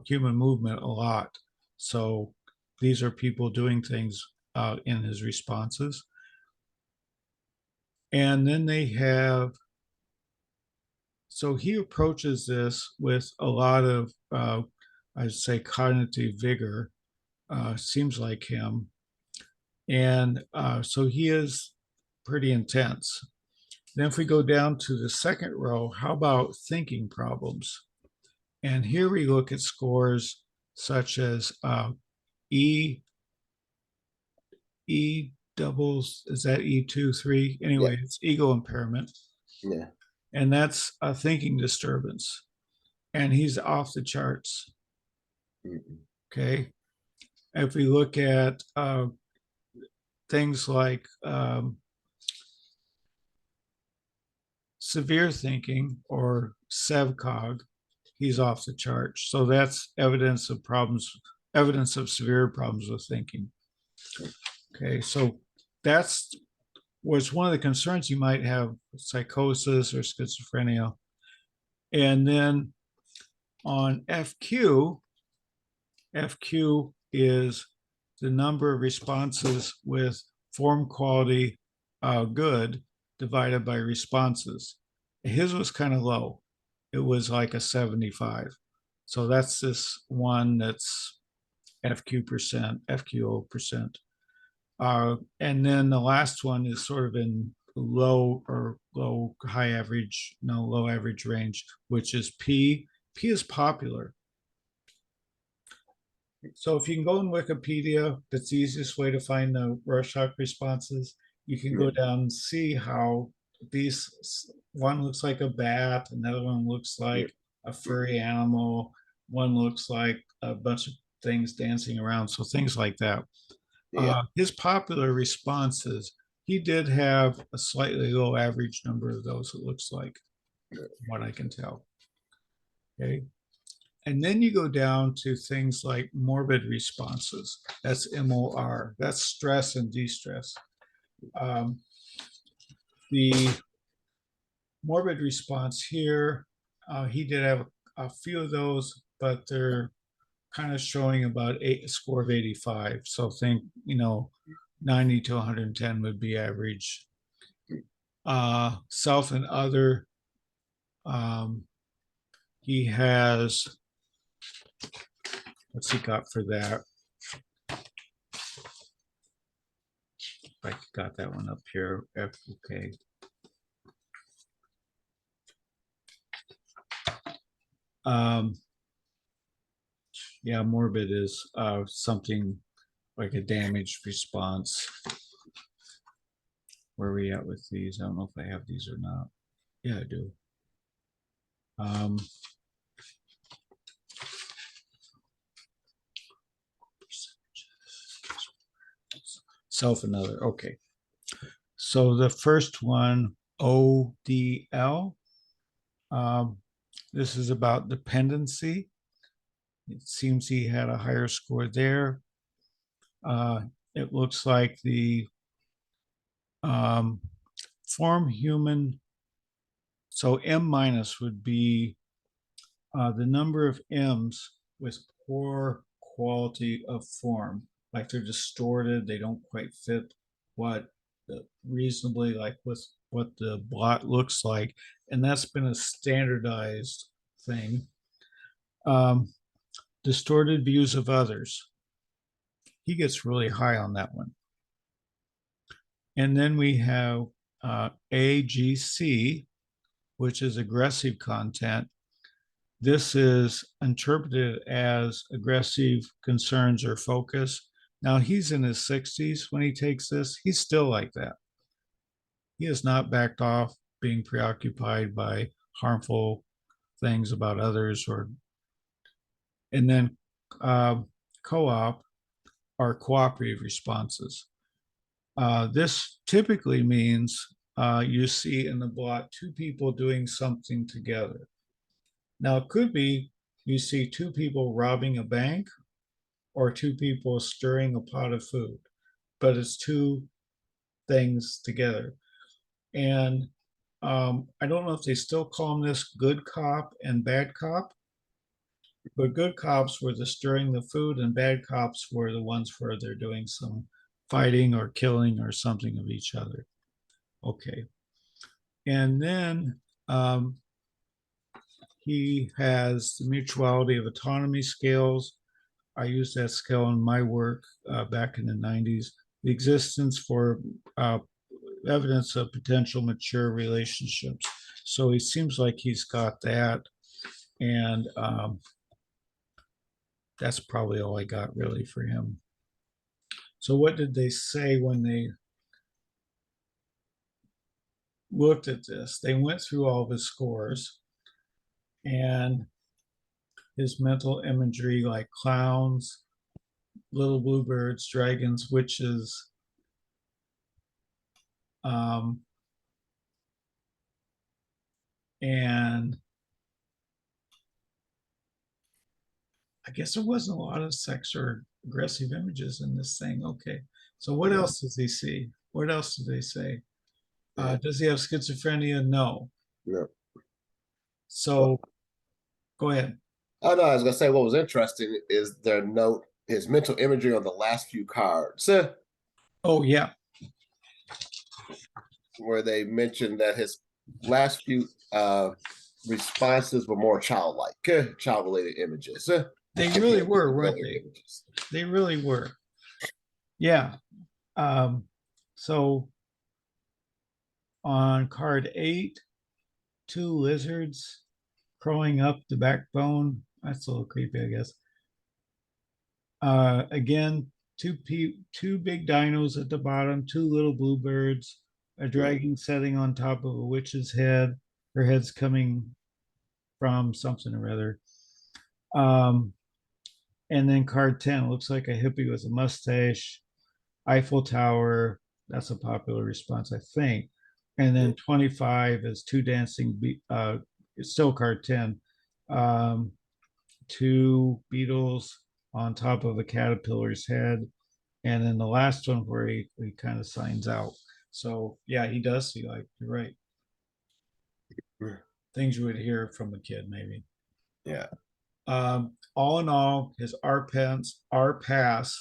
human movement a lot. So these are people doing things in his responses. And then they have, so he approaches this with a lot of, I'd say, cognitive vigor, seems like him. And so he is pretty intense. Then if we go down to the second row, how about thinking problems? And here we look at scores such as E doubles, is that E2, 3? Anyway, it's ego impairment. Yeah. And that's a thinking disturbance. And he's off the charts. Okay. If we look at things like severe thinking or SEVCOG, he's off the charts. So that's evidence of severe problems with thinking. Okay, so that's was one of the concerns you might have, psychosis or schizophrenia. And then on FQ is the number of responses with form quality good divided by responses. His was kind of low. It was like a 75. So that's this one that's FQO percent. And then the last one is sort of in low average range, which is P. P is popular. So if you can go in Wikipedia, that's the easiest way to find the Rorschach responses. You can go down and see how one looks like a bat, another one looks like a furry animal, one looks like a bunch of things dancing around. So things like that. His popular responses, he did have a slightly low average number of those, it looks like, from what I can tell. Okay. And then you go down to things like morbid responses. That's MOR. That's stress and de-stress. Um, the morbid response here, he did have a few of those, but they're kind of showing about a score of 85. So think, 90 to 110 would be average. Self and other, um, he has, what's he got for that? I got that one up here. Okay. Yeah, morbid is something like a damaged response. Where are we at with these? I don't know if I have these or not. Yeah, I do. Self and other. Okay. So the first one, ODL, this is about dependency. It seems he had a higher score there. It looks like the form human, so M minus would be the number of M's with poor quality of form, like they're distorted, they don't quite fit what reasonably like with what the blot looks like, and that's been a standardized thing. Distorted views of others, he gets really high on that one. And then we have AGC, which is aggressive content. This is interpreted as aggressive concerns or focus. Now he's in his 60s when he takes this. He's still like that. He has not backed off being preoccupied by harmful things about others. And then co-op are cooperative responses. This typically means you see in the blot two people doing something together. Now, it could be you see two people robbing a bank or two people stirring a pot of food, but it's two things together. And I don't know if they still call this good cop and bad cop, but good cops were the stirring the food, and bad cops were the ones where they're doing some fighting or killing or something of each other. Okay. And then he has the mutuality of autonomy scales. I used that scale in my work back in the 90s. The existence for evidence of potential mature relationships. So he seems like he's got that. And that's probably all I got really for him. So what did they say when they looked at this? They went through all of his scores and his mental imagery, like clowns, little bluebirds, dragons, witches, and I guess there wasn't a lot of sex or aggressive images in this thing. Okay, so what else does he see? What else do they say? Does he have schizophrenia? No. Yeah. So go ahead. Oh no, I was gonna say what was interesting is their note, his mental imagery on the last few cards, Oh yeah, where they mentioned that his last few responses were more childlike, child-related images. they really were, weren't they? Images. They really were. Yeah. So on card 8, two lizards crawling up the backbone. That's a little creepy, I guess. Again, two big dinos at the bottom, two little bluebirds, a dragon sitting on top of a witch's head. Her head's coming from something or other. And then card 10 looks like a hippie with a mustache, Eiffel Tower. That's a popular response, I think. And then 25 is two dancing, it's still card 10, two beetles on top of a caterpillar's head. And then the last one where he kind of signs out. So yeah, he does see like, you're right. Yeah. Things you would hear from a kid, maybe. Yeah. All in all, his RPAS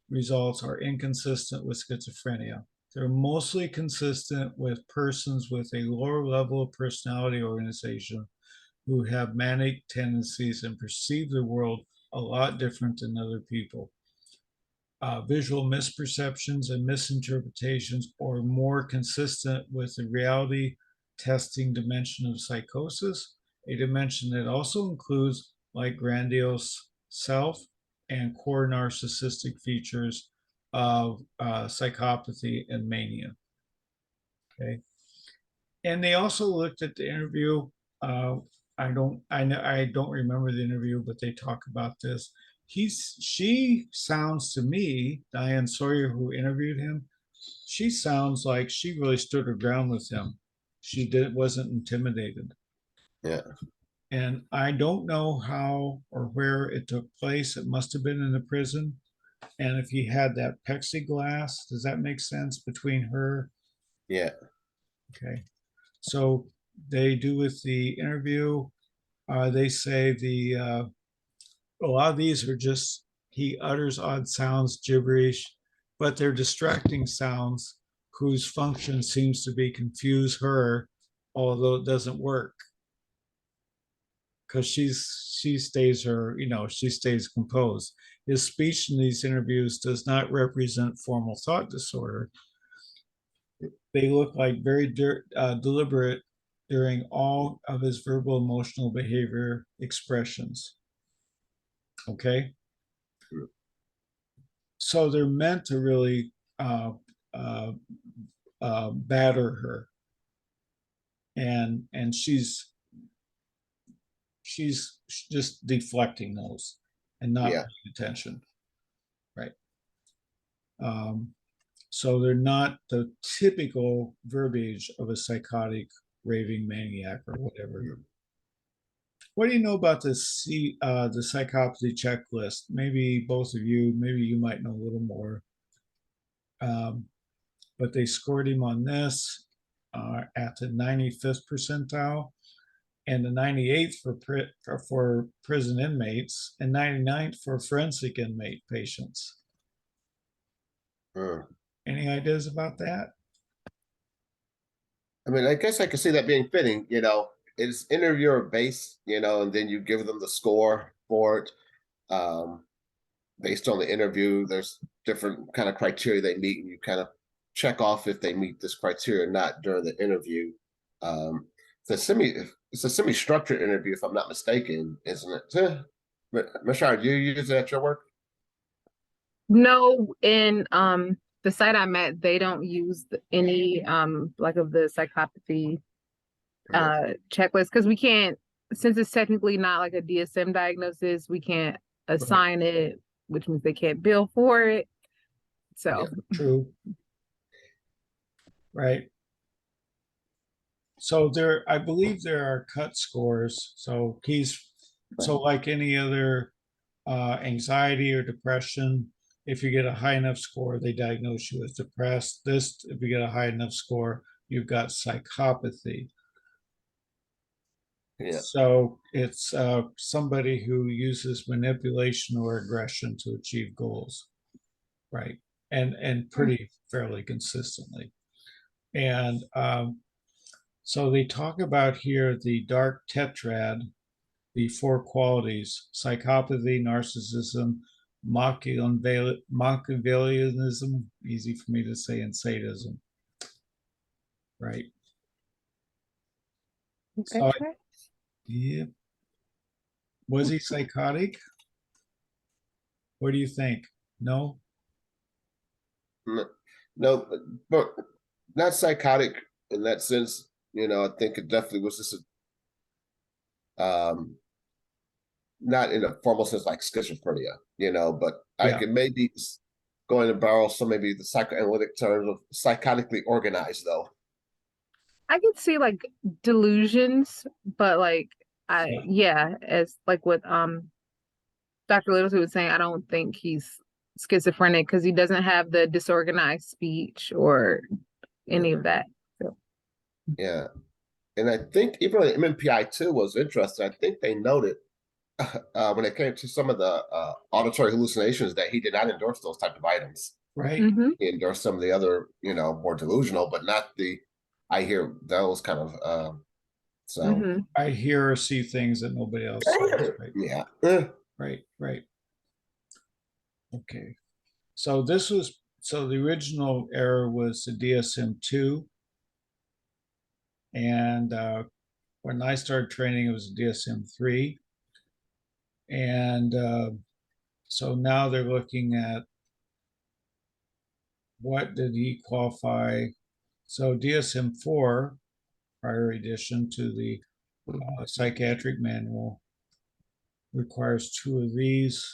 results are inconsistent with schizophrenia. They're mostly consistent with persons with a lower level of personality organization who have manic tendencies and perceive the world a lot different than other people. Visual misperceptions and misinterpretations are more consistent with the reality testing dimension of psychosis, a dimension that also includes like grandiose self and core narcissistic features of psychopathy and mania. Okay. And they also looked at the interview. Uh, I don't remember the interview, but they talk about this. She sounds to me, Diane Sawyer, who interviewed him, she sounds like she really stood her ground with him. Wasn't intimidated. Yeah. And I don't know how or where it took place. It must have been in the prison. And if he had that plexiglass, does that make sense between her? Yeah. Okay. So they do with the interview, they say a lot of these are just, he utters odd sounds, gibberish, but they're distracting sounds whose function seems to be confuse her, although it doesn't work because she stays she stays composed. His speech in these interviews does not represent formal thought disorder. They look like very deliberate during all of his verbal emotional behavior expressions. Okay. So they're meant to really uh, batter her, and she's just deflecting those and not Yeah. paying attention, right? Um, so they're not the typical verbiage of a psychotic raving maniac or whatever. What do you know about the psychopathy checklist? Maybe both of you, maybe you might know a little more. But they scored him on this at the 95th percentile and the 98th for prison inmates and 99th for forensic inmate patients. Any ideas about that? I mean, I guess I could see that being fitting, it's interviewer based, and then you give them the score for it. Based on the interview, there's different kind of criteria they meet, and you kind of check off if they meet this criteria or not during the interview. Um, it's a semi-structured interview, if I'm not mistaken, isn't it? Mashar, do you use it at your work? No, in the site I'm at, they don't use any like of the psychopathy checklist because we can't, since it's technically not like a DSM diagnosis, we can't assign it, which means they can't bill for it. So true. Right. So I believe there are cut scores. So like any other anxiety or depression, if you get a high enough score, they diagnose you as depressed. If you get a high enough score, you've got psychopathy. Yeah. So it's somebody who uses manipulation or aggression to achieve goals, right? And pretty fairly consistently. And so they talk about here the dark tetrad, the four qualities: psychopathy, narcissism, Machiavellianism, easy for me to say, and sadism. Right. So, yeah. Was he psychotic? What do you think? No? No, but not psychotic in that sense. I think it definitely was just not in a formal sense like schizophrenia, but I can maybe go in and borrow some maybe the psychoanalytic terms of psychotically organized though. I could see like delusions, but like as like what Dr. Littleton was saying, I don't think he's schizophrenic because he doesn't have the disorganized speech or any of that. So. Yeah. And I think even the MMPI too was interesting. I think they noted when it came to some of the auditory hallucinations that he did not endorse those type of items. Right. He endorsed some of the other, more delusional, but not the. I hear those kind of. So I hear or see things that nobody else sees. Right. yeah. Right. Right. Okay. So the original error was the DSM-2, and when I started training, it was DSM-3, and so now they're looking at what did he qualify. So DSM-4, prior edition to the psychiatric manual, requires 2 of these.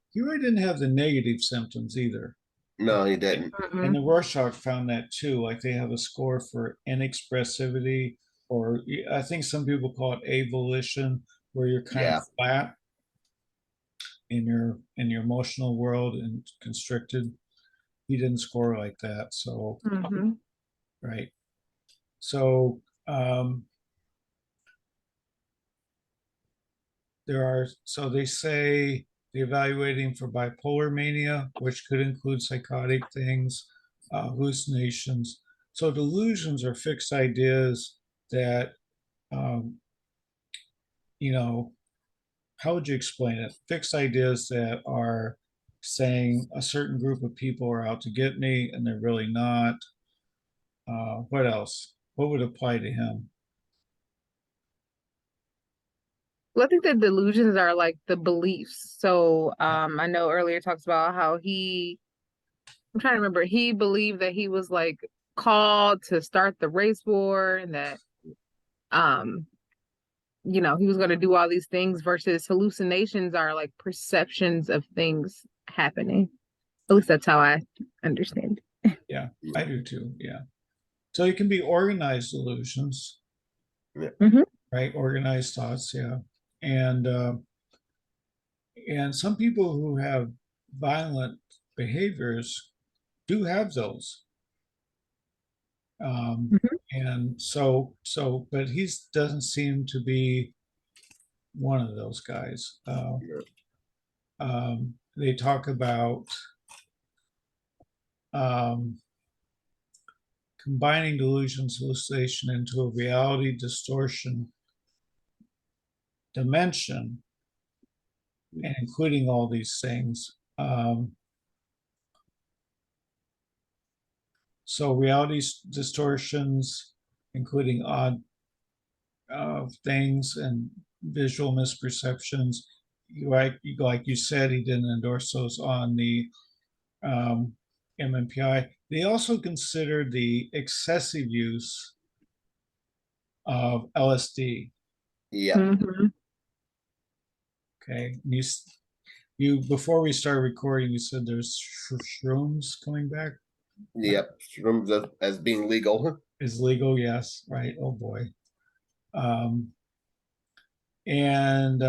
He really didn't have the negative symptoms either. No, he didn't. And the Rorschach found that too. Like they have a score for inexpressivity, or I think some people call it avolition, where you're kind of flat in your emotional world and constricted. He didn't score like that. So right. So so they say the evaluating for bipolar mania, which could include psychotic things, hallucinations. So delusions are fixed ideas that, how would you explain it? Fixed ideas that are saying a certain group of people are out to get me and they're really not. What else? What would apply to him? Well, I think the delusions are like the beliefs. So I know earlier talks about how I'm trying to remember, he believed that he was like called to start the race war and that he was going to do all these things, versus hallucinations are like perceptions of things happening. At least that's how I understand. Yeah, I do too. Yeah. So it can be organized delusions, right? Organized thoughts, yeah. And some people who have violent behaviors do have those. And but he doesn't seem to be one of those guys. They talk about combining delusions, hallucination into a reality distortion dimension, and including all these things. So reality distortions, including odd things and visual misperceptions. Like you said, he didn't endorse those on the MMPI. They also considered the excessive use of LSD. Yeah. Okay. And you before we started recording, you said there's shrooms coming back. Yep. Shrooms as being legal. Is legal, yes. Right. Oh boy. And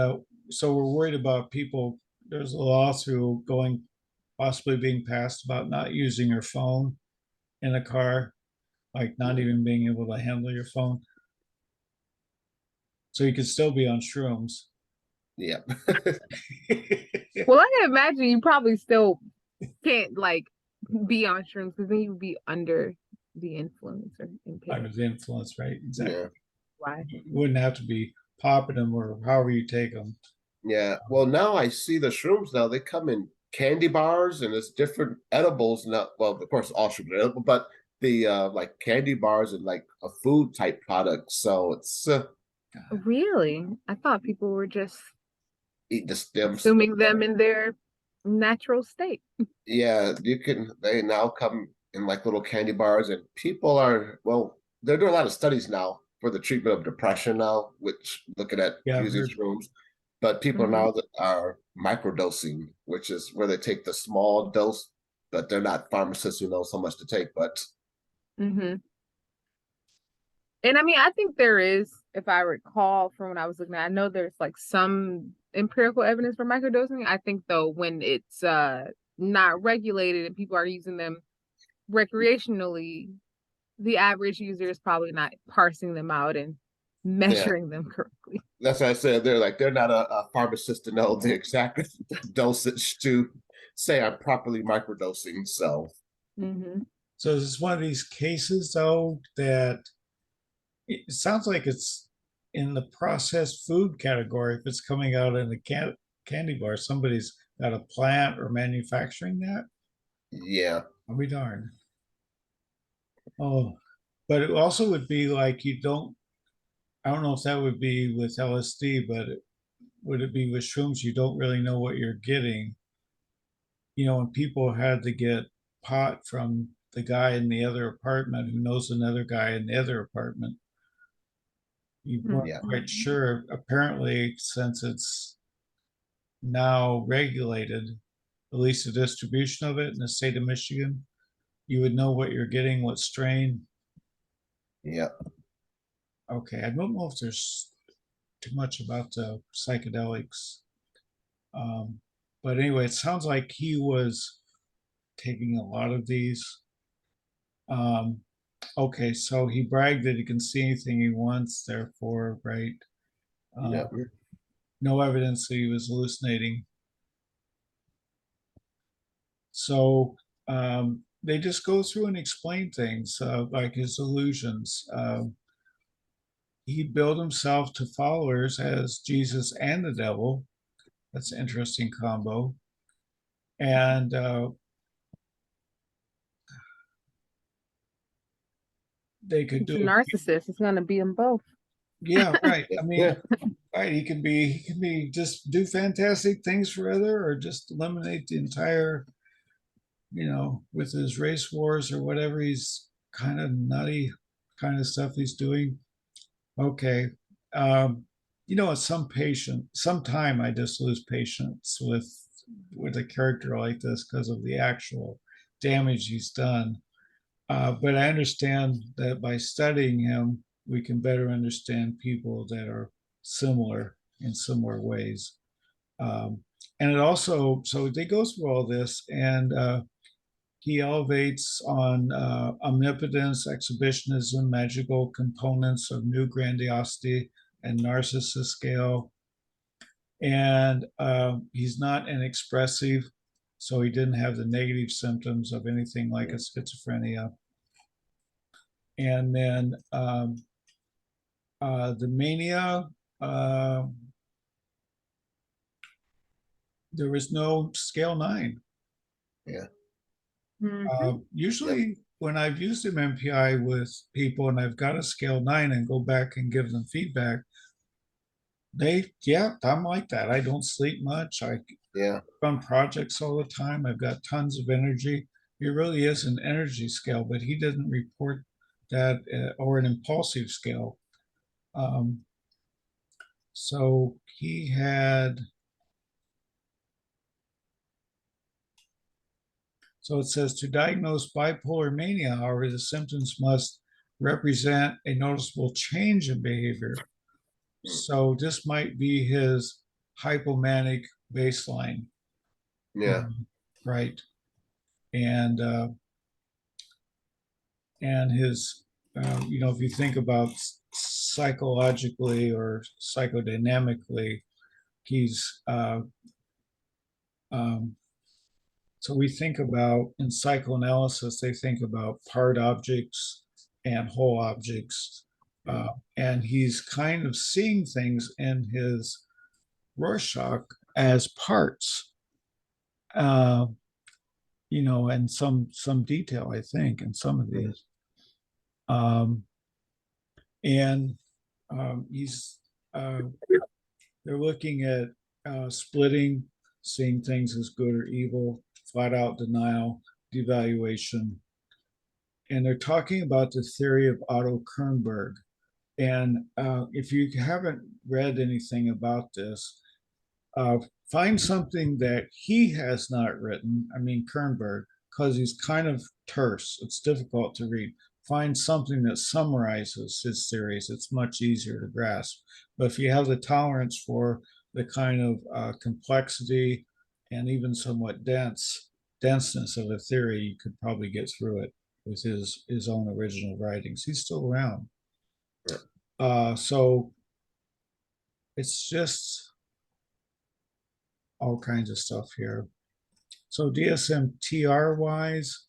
so we're worried about people. There's a lawsuit possibly being passed about not using your phone in a car, like not even being able to handle your phone. So you could still be on shrooms. Yeah. Well, I can imagine you probably still can't like be on shrooms, because then you would be under the influence or impaired. Under the influence, right? Exactly. Yeah. Why? You wouldn't have to be popping them or however you take them. Yeah. Well, now I see the shrooms now. They come in candy bars and it's different edibles. Now, well, of course, all shrooms are edible, but the like candy bars and like a food type product. So it's Really? I thought people were just eat the stems. consuming them in their natural state. Yeah, they now come in like little candy bars, and people they're doing a lot of studies now for the treatment of depression now, which looking at using shrooms. But people now that are microdosing, which is where they take the small dose, but they're not pharmacists who know so much to take, but And I mean, I think there is, if I recall from when I was looking at, I know there's like some empirical evidence for microdosing. I think though, when it's not regulated and people are using them recreationally, the average user is probably not parsing them out and measuring them correctly. That's what I said. They're not a pharmacist to know the exact dosage to say I'm properly microdosing. So So is this one of these cases though that it sounds like it's in the processed food category if it's coming out in a candy bar? Somebody's got a plant or manufacturing that? yeah, I'll be darned. Oh, but it also would be like I don't know if that would be with LSD, but would it be with shrooms? You don't really know what you're getting. You know, when people had to get pot from the guy in the other apartment who knows another guy in the other apartment, you weren't yeah, quite sure. Apparently, since it's now regulated, at least the distribution of it in the state of Michigan, you would know what you're getting, what strain. yeah, Okay, I don't know if there's too much about the psychedelics. Um, but anyway, it sounds like he was taking a lot of these. Um, okay, so he bragged that he can see anything he wants, therefore, right? yeah, No evidence that he was hallucinating. So they just go through and explain things like his illusions. He billed himself to followers as Jesus and the devil. That's an interesting combo. And they could He's do a it. narcissist. It's gonna be them both. Yeah, right. I mean, yeah, right. He can be just do fantastic things for other, or just eliminate the entire, with his race wars or whatever he's kind of nutty kind of stuff he's doing. Okay. Um, at some time I just lose patience with a character like this because of the actual damage he's done. But I understand that by studying him, we can better understand people that are similar in similar ways. Um, and it also, so they go through all this, and he elevates on omnipotence, exhibitionism, magical components of new grandiosity and narcissist scale. And he's not inexpressive, so he didn't have the negative symptoms of anything like a schizophrenia. And then the mania, uh, there was no scale 9. yeah, yep, Usually, when I've used MMPI with people and I've got a scale 9 and go back and give them feedback, yeah, I'm like that. I don't sleep much. I yeah, on projects all the time. I've got tons of energy. It really is an energy scale, but he didn't report that, or an impulsive scale. Um, so he had, so it says to diagnose bipolar mania, however, the symptoms must represent a noticeable change in behavior. So this might be his hypomanic baseline. yeah, Right. And his, if you think about psychologically or psychodynamically, he's um, so we think about in psychoanalysis, they think about part objects and whole objects. And he's kind of seeing things in his Rorschach as parts, uh, and some detail, I think, in some of these. Um, and he's they're looking at splitting, seeing things as good or evil, flat out denial, devaluation, and they're talking about the theory of Otto Kernberg. And if you haven't read anything about this, uh, find something that he has not written. I mean, Kernberg, because he's kind of terse. It's difficult to read. Find something that summarizes his theories. It's much easier to grasp. But if you have the tolerance for the kind of complexity and even somewhat denseness of a theory, you could probably get through it with his own original writings. He's still around. Yeah. So it's just all kinds of stuff here. So DSM-TR wise,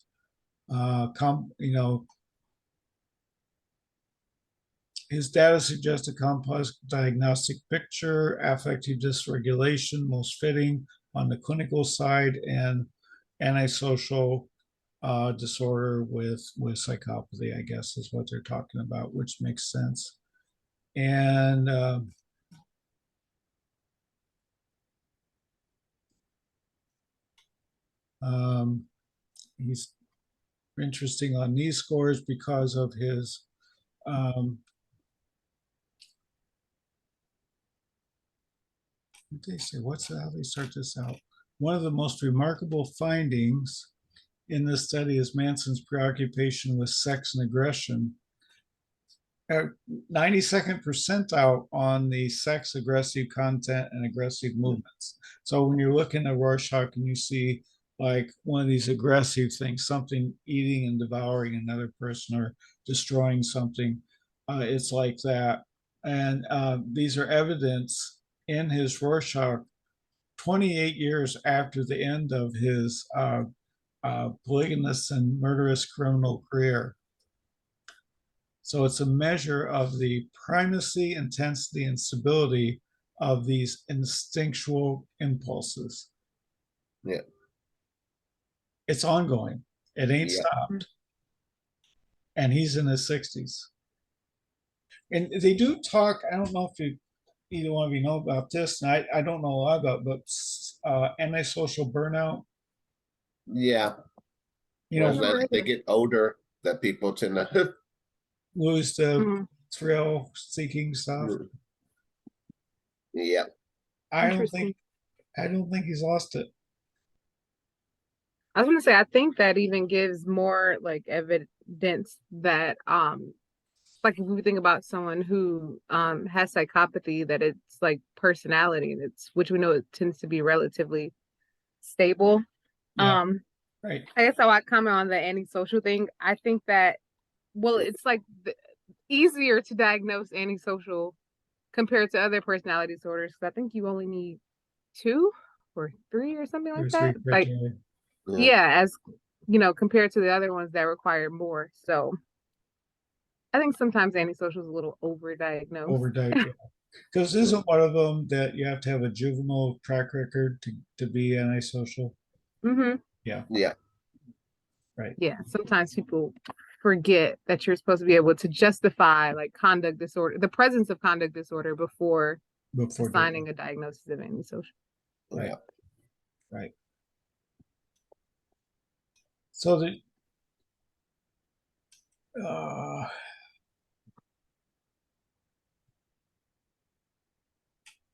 his data suggests a complex diagnostic picture, affective dysregulation, most fitting on the clinical side, and antisocial disorder with psychopathy, I guess is what they're talking about, which makes sense. And he's interesting on these scores because of his what they say, how they start this out. One of the most remarkable findings in this study is Manson's preoccupation with sex and aggression. 92nd percentile on the sex aggressive content and aggressive movements. So when you're looking at Rorschach and you see like one of these aggressive things, something eating and devouring another person or destroying something, it's like that. And these are evidence in his Rorschach 28 years after the end of his polygamous and murderous criminal career. So it's a measure of the primacy, intensity, and stability of these instinctual impulses. Yeah. It's ongoing. It ain't Yeah. stopped. And he's in his 60s. And they do talk, I don't know if either one of you know about this, and I don't know a lot about, but antisocial burnout. Yeah. You know, As they get older, that people tend to lose the thrill seeking stuff. Yeah. I don't think he's lost it. I was gonna say, I think that even gives more like evidence that like if we think about someone who has psychopathy, that it's like personality, and it's which we know it tends to be relatively stable. Yeah. Right. I guess I comment on the antisocial thing. I think that it's like easier to diagnose antisocial compared to other personality disorders, because I think you only need 2 or 3 or something like that. Like, yeah, as you know, compared to the other ones that require more. So I think sometimes antisocial is a little overdiagnosed. Because isn't one of them that you have to have a juvenile track record to be antisocial? Mm-hmm. Yeah. Yeah. Right. Yeah. Sometimes people forget that you're supposed to be able to justify like conduct disorder, the presence of conduct disorder before assigning a diagnosis of antisocial. Right. Right. So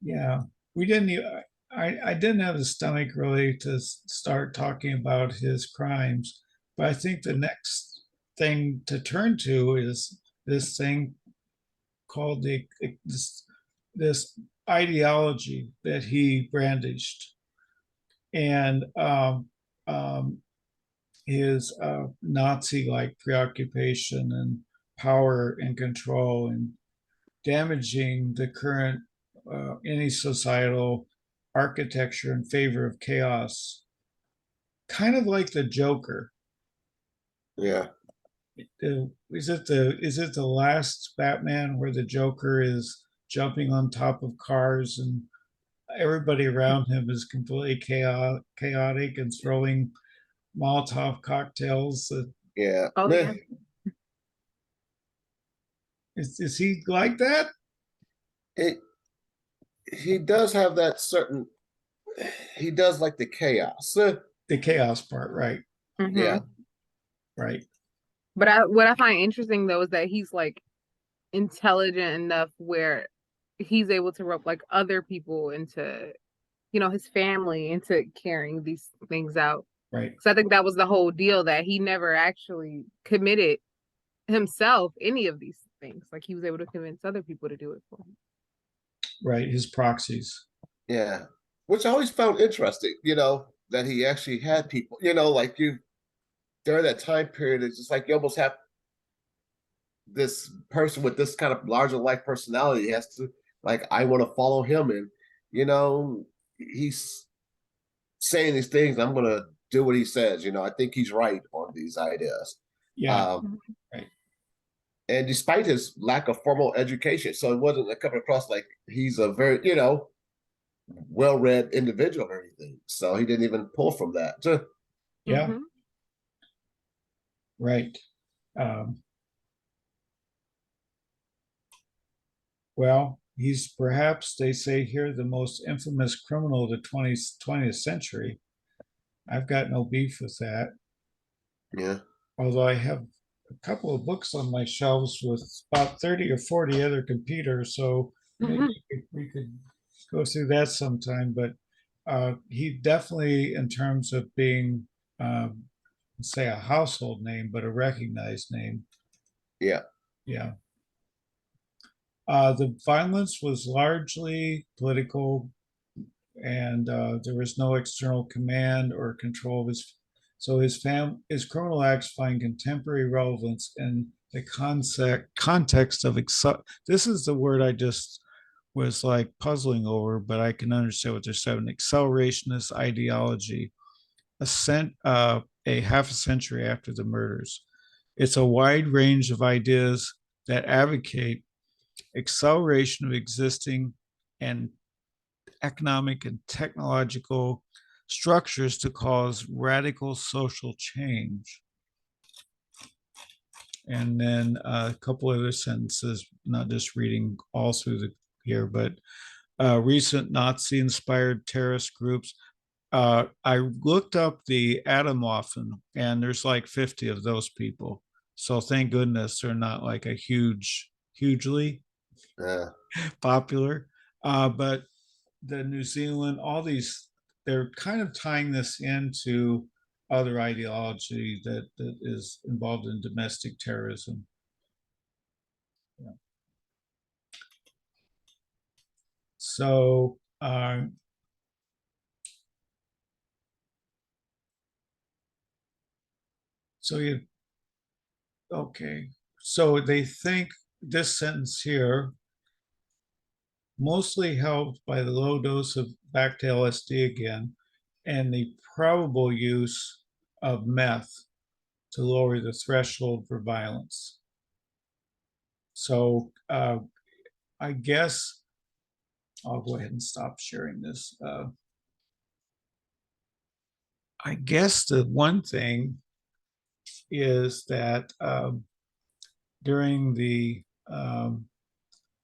yeah, we didn't. I didn't have the stomach really to start talking about his crimes, but I think the next thing to turn to is this thing called this ideology that he brandished, and his Nazi-like preoccupation and power and control and damaging the current any societal architecture in favor of chaos, kind of like the Joker. Yeah. Is it the last Batman where the Joker is jumping on top of cars and everybody around him is completely chaotic and throwing Molotov cocktails? Yeah. Oh, yeah. Is he like that? He does have that certain. He does like the chaos. The chaos part, right? Mm-hmm. Yeah. Right. But what I find interesting though is that he's like intelligent enough where he's able to rope like other people into, you know, his family into carrying these things out. Right. So I think that was the whole deal, that he never actually committed himself any of these things. Like he was able to convince other people to do it for him. Right. His proxies. Yeah. Which I always found interesting, you know, that he actually had people, you know, like during that time period, it's just like you almost have this person with this kind of larger life personality has to, like, I want to follow him, and you know, he's saying these things. I'm going to do what he says. I think he's right on these ideas. Yeah. Um, Right. and despite his lack of formal education, so it wasn't coming across like he's a very, well-read individual or anything. So he didn't even pull from that. Yeah. Mhm. Right. Well, he's perhaps, they say here, the most infamous criminal of the 20th century. I've got no beef with that. Yeah. Although I have a couple of books on my shelves with about 30 or 40 other computers, so maybe Mhm. we could go through that sometime. But he definitely, in terms of being, say, a household name, but a recognized name. Yeah. Yeah. The violence was largely political, and there was no external command or control of his. So his criminal acts find contemporary relevance in the context of this is the word I just was like puzzling over, but I can understand what they're saying. Accelerationist ideology, a half a century after the murders. It's a wide range of ideas that advocate acceleration of existing and economic and technological structures to cause radical social change. And then a couple other sentences, not just reading all through the here, but recent Nazi-inspired terrorist groups. I looked up the Atomwaffen, and there's like 50 of those people. So thank goodness they're not like a hugely Yeah. popular. But the New Zealand, all these, they're kind of tying this into other ideology that is involved in domestic terrorism. Yeah. So, so you, okay. So they think this sentence here, mostly helped by the low dose of back to LSD again, and the probable use of meth to lower the threshold for violence. So I guess I'll go ahead and stop sharing this. I guess the one thing is that during the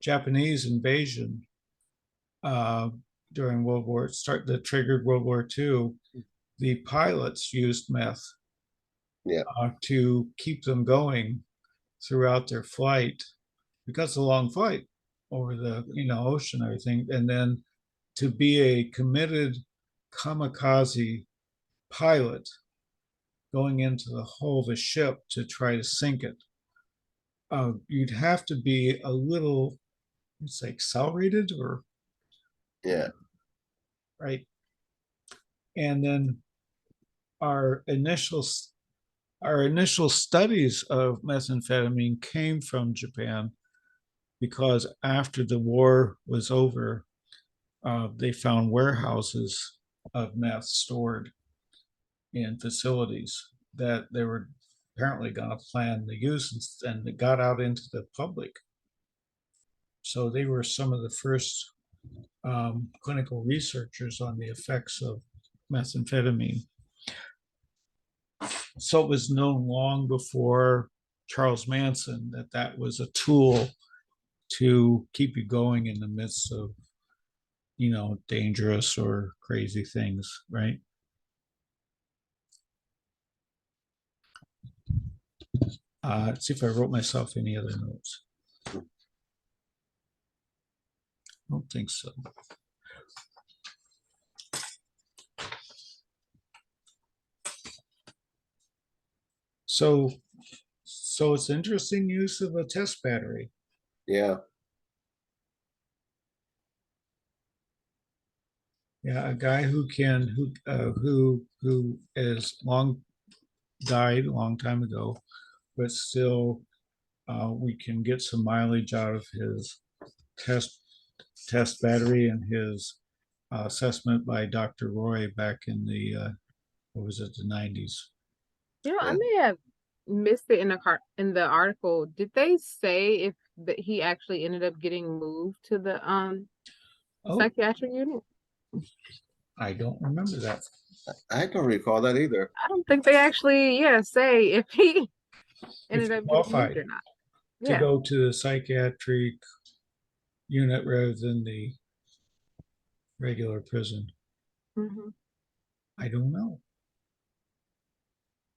Japanese invasion uh, during that triggered World War II, the pilots used meth Yeah. to keep them going throughout their flight because it's a long flight over the ocean and everything, and then to be a committed kamikaze pilot going into the hull of a ship to try to sink it, you'd have to be a little, let's say, accelerated or Yeah. right. And then our initial our initial studies of methamphetamine came from Japan because after the war was over, they found warehouses of meth stored in facilities that they were apparently going to plan to use, and it got out into the public. So they were some of the first clinical researchers on the effects of methamphetamine. So it was known long before Charles Manson that that was a tool to keep you going in the midst of, dangerous or crazy things, right? Let's see if I wrote myself any other notes. I don't think so. So, so it's interesting use of a test battery. Yeah. Yeah, a guy who can who is long died a long time ago, but still we can get some mileage out of his test battery and his assessment by Dr. Roy back in the what was it, the 90s. I Yeah. may have missed it in the article. Did they say if that he actually ended up getting moved to the Oh, psychiatric unit? I don't remember that. I don't recall that either. I don't think they actually, say if he If ended you up getting moved qualified or not. to Yeah. go to the psychiatric unit rather than the regular prison, Hmm. I don't know.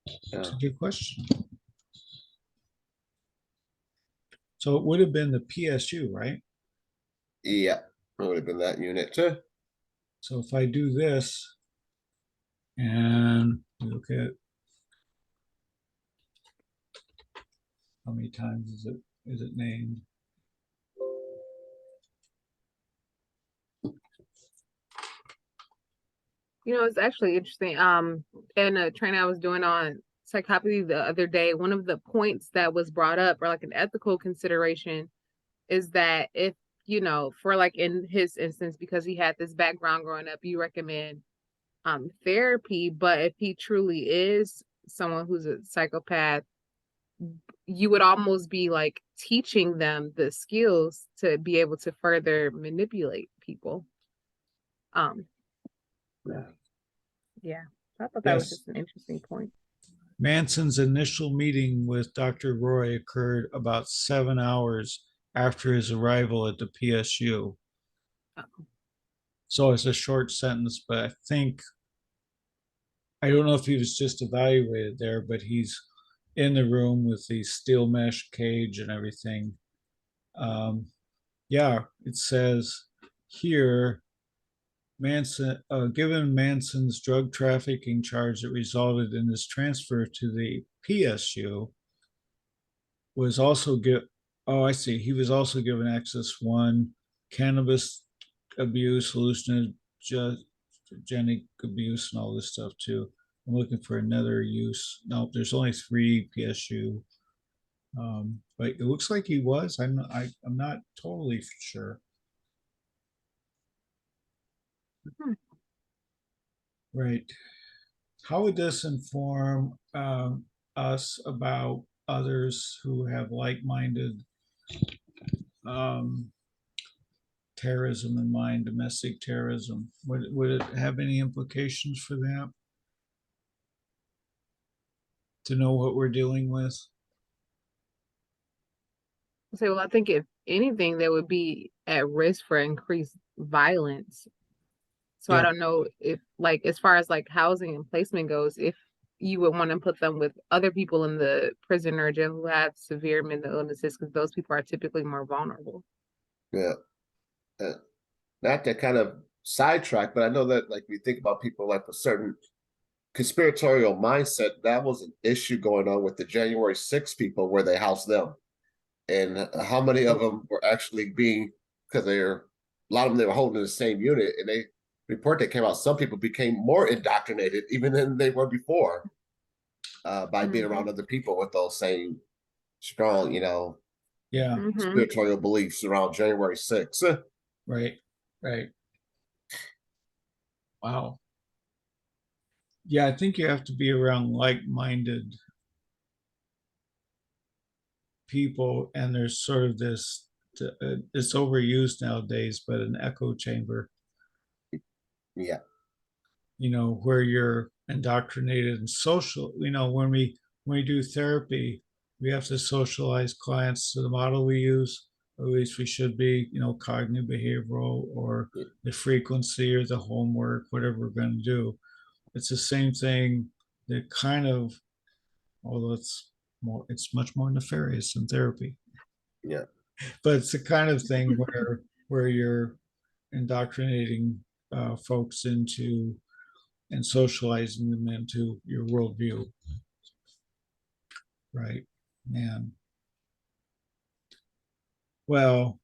It's Yeah. a good question. So it would have been the PSU, right? Yeah, it would have been that unit too. So if I do this and look at how many times is it named? It's actually interesting. In a training I was doing on psychopathy the other day, one of the points that was brought up, or like an ethical consideration, is that if, for like in his instance, because he had this background growing up, you recommend therapy, but if he truly is someone who's a psychopath, you would almost be like teaching them the skills to be able to further manipulate people. Yeah. Yeah, I thought that was Yes. just an interesting point. Manson's initial meeting with Dr. Roy occurred about 7 hours after his arrival at the PSU. So it's a short sentence, but I don't know if he was just evaluated there, but he's in the room with the steel mesh cage and everything. Yeah, it says here Manson, given Manson's drug trafficking charge that resulted in his transfer to the PSU, was also oh, I see. He was also given access one, cannabis abuse, hallucinogenic abuse, and all this stuff too. I'm looking for another use. No, there's only 3 PSU. But it looks like he was. I'm not totally sure. Hmm. Right. How would this inform us about others who have like-minded um, terrorism in mind, domestic terrorism? Would it have any implications for that? To know what we're dealing with? Well, I think if anything, they would be at risk for increased violence. So I Yeah. don't know if, like, as far as like housing and placement goes, if you would want to put them with other people in the prison or jail who have severe mental illnesses, because those people are typically more vulnerable. Yeah. Not to kind of sidetrack, but I know that like we think about people like a certain conspiratorial mindset, that was an issue going on with the January 6 people where they housed them. And how many of them were actually being, because a lot of them they were holding in the same unit, and they report that came out, some people became more indoctrinated even than they were before by being around other people with those same strong, Yeah. conspiratorial beliefs around January 6th. Right. Right. Wow. Yeah, I think you have to be around like-minded people, and there's sort of this. It's overused nowadays, but an echo chamber. Yeah. Where you're indoctrinated and social. When we do therapy, we have to socialize clients to the model we use, or at least we should be, cognitive behavioral, or the frequency or the homework, whatever we're going to do. It's the same thing that kind of, although it's much more nefarious than therapy, Yeah. but it's the kind of thing where you're indoctrinating folks into and socializing them into your worldview. Right, man. Well,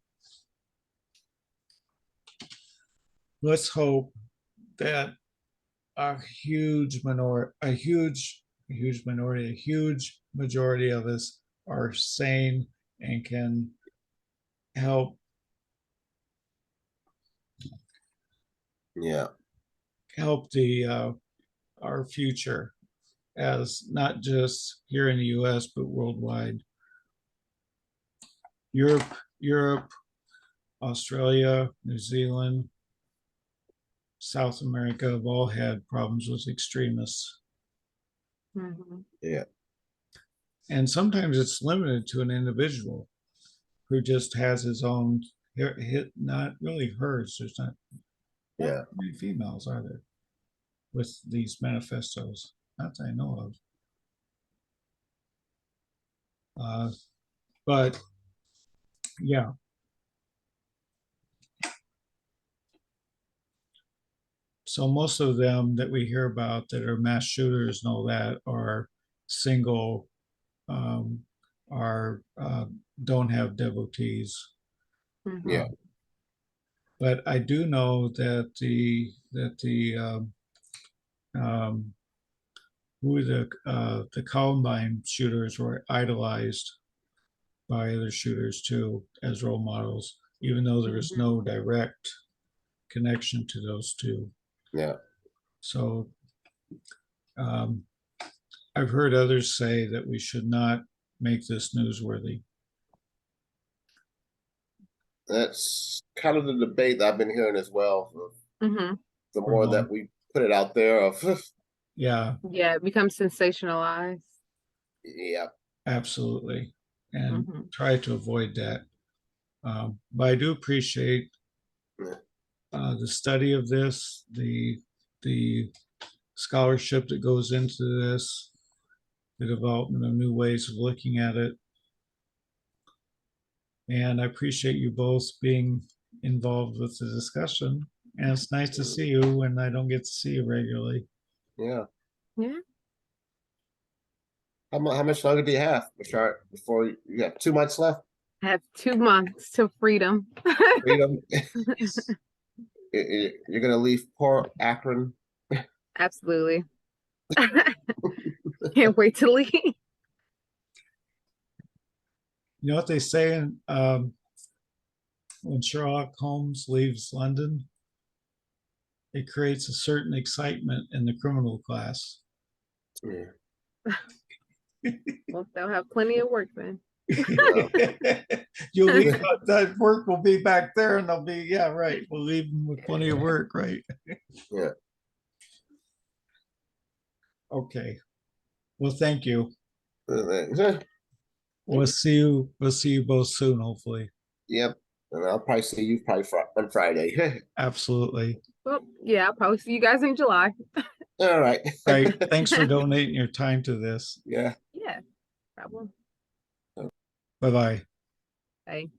let's hope that a huge a huge minority. A huge majority of us are sane and can help Yeah. Our future, as not just here in the US but worldwide. Europe, Australia, New Zealand, South America have all had problems with extremists. Mhm. Yeah. And sometimes it's limited to an individual who just has his own, not really hers. There's not Yeah. many females, are there, with these manifestos? Not that I know of. But yeah. So most of them that we hear about that are mass shooters and all that are single, are don't have devotees. Mhm. Yeah. But I do know that the Columbine shooters were idolized by other shooters too as role models, even though there was Mhm. no direct connection to those two. Yeah. So I've heard others say that we should not make this newsworthy. That's kind of the debate that I've been hearing as well. Mhm. The more that we put it out there, of Yeah, Yeah, it becomes sensationalized. yeah, absolutely. And Mhm. try to avoid that. But I do appreciate the study of this, the scholarship that goes into this, the development of new ways of looking at it. And I appreciate you both being involved with the discussion. And it's nice to see you when I don't get to see you regularly. yeah. Yeah. How much longer do you have, before you have 2 months left? I have 2 months to freedom. Freedom. You're gonna leave poor Akron. Absolutely. Can't wait to leave. You know what they say in, when Sherlock Holmes leaves London? It creates a certain excitement in the criminal class. Yeah. Well, they'll have plenty of work then. You'll leave, that work will be back there and they'll be, yeah, right. We'll leave them with plenty of work, right? Yeah. Okay. Well, thank you. Yep. We'll see you both soon, hopefully. And I'll probably see you on Friday. Absolutely. Well, yeah, I'll probably see you guys in July. All right. All right. Thanks for donating your time to this. Yeah. Yeah, problem. Bye-bye. Bye.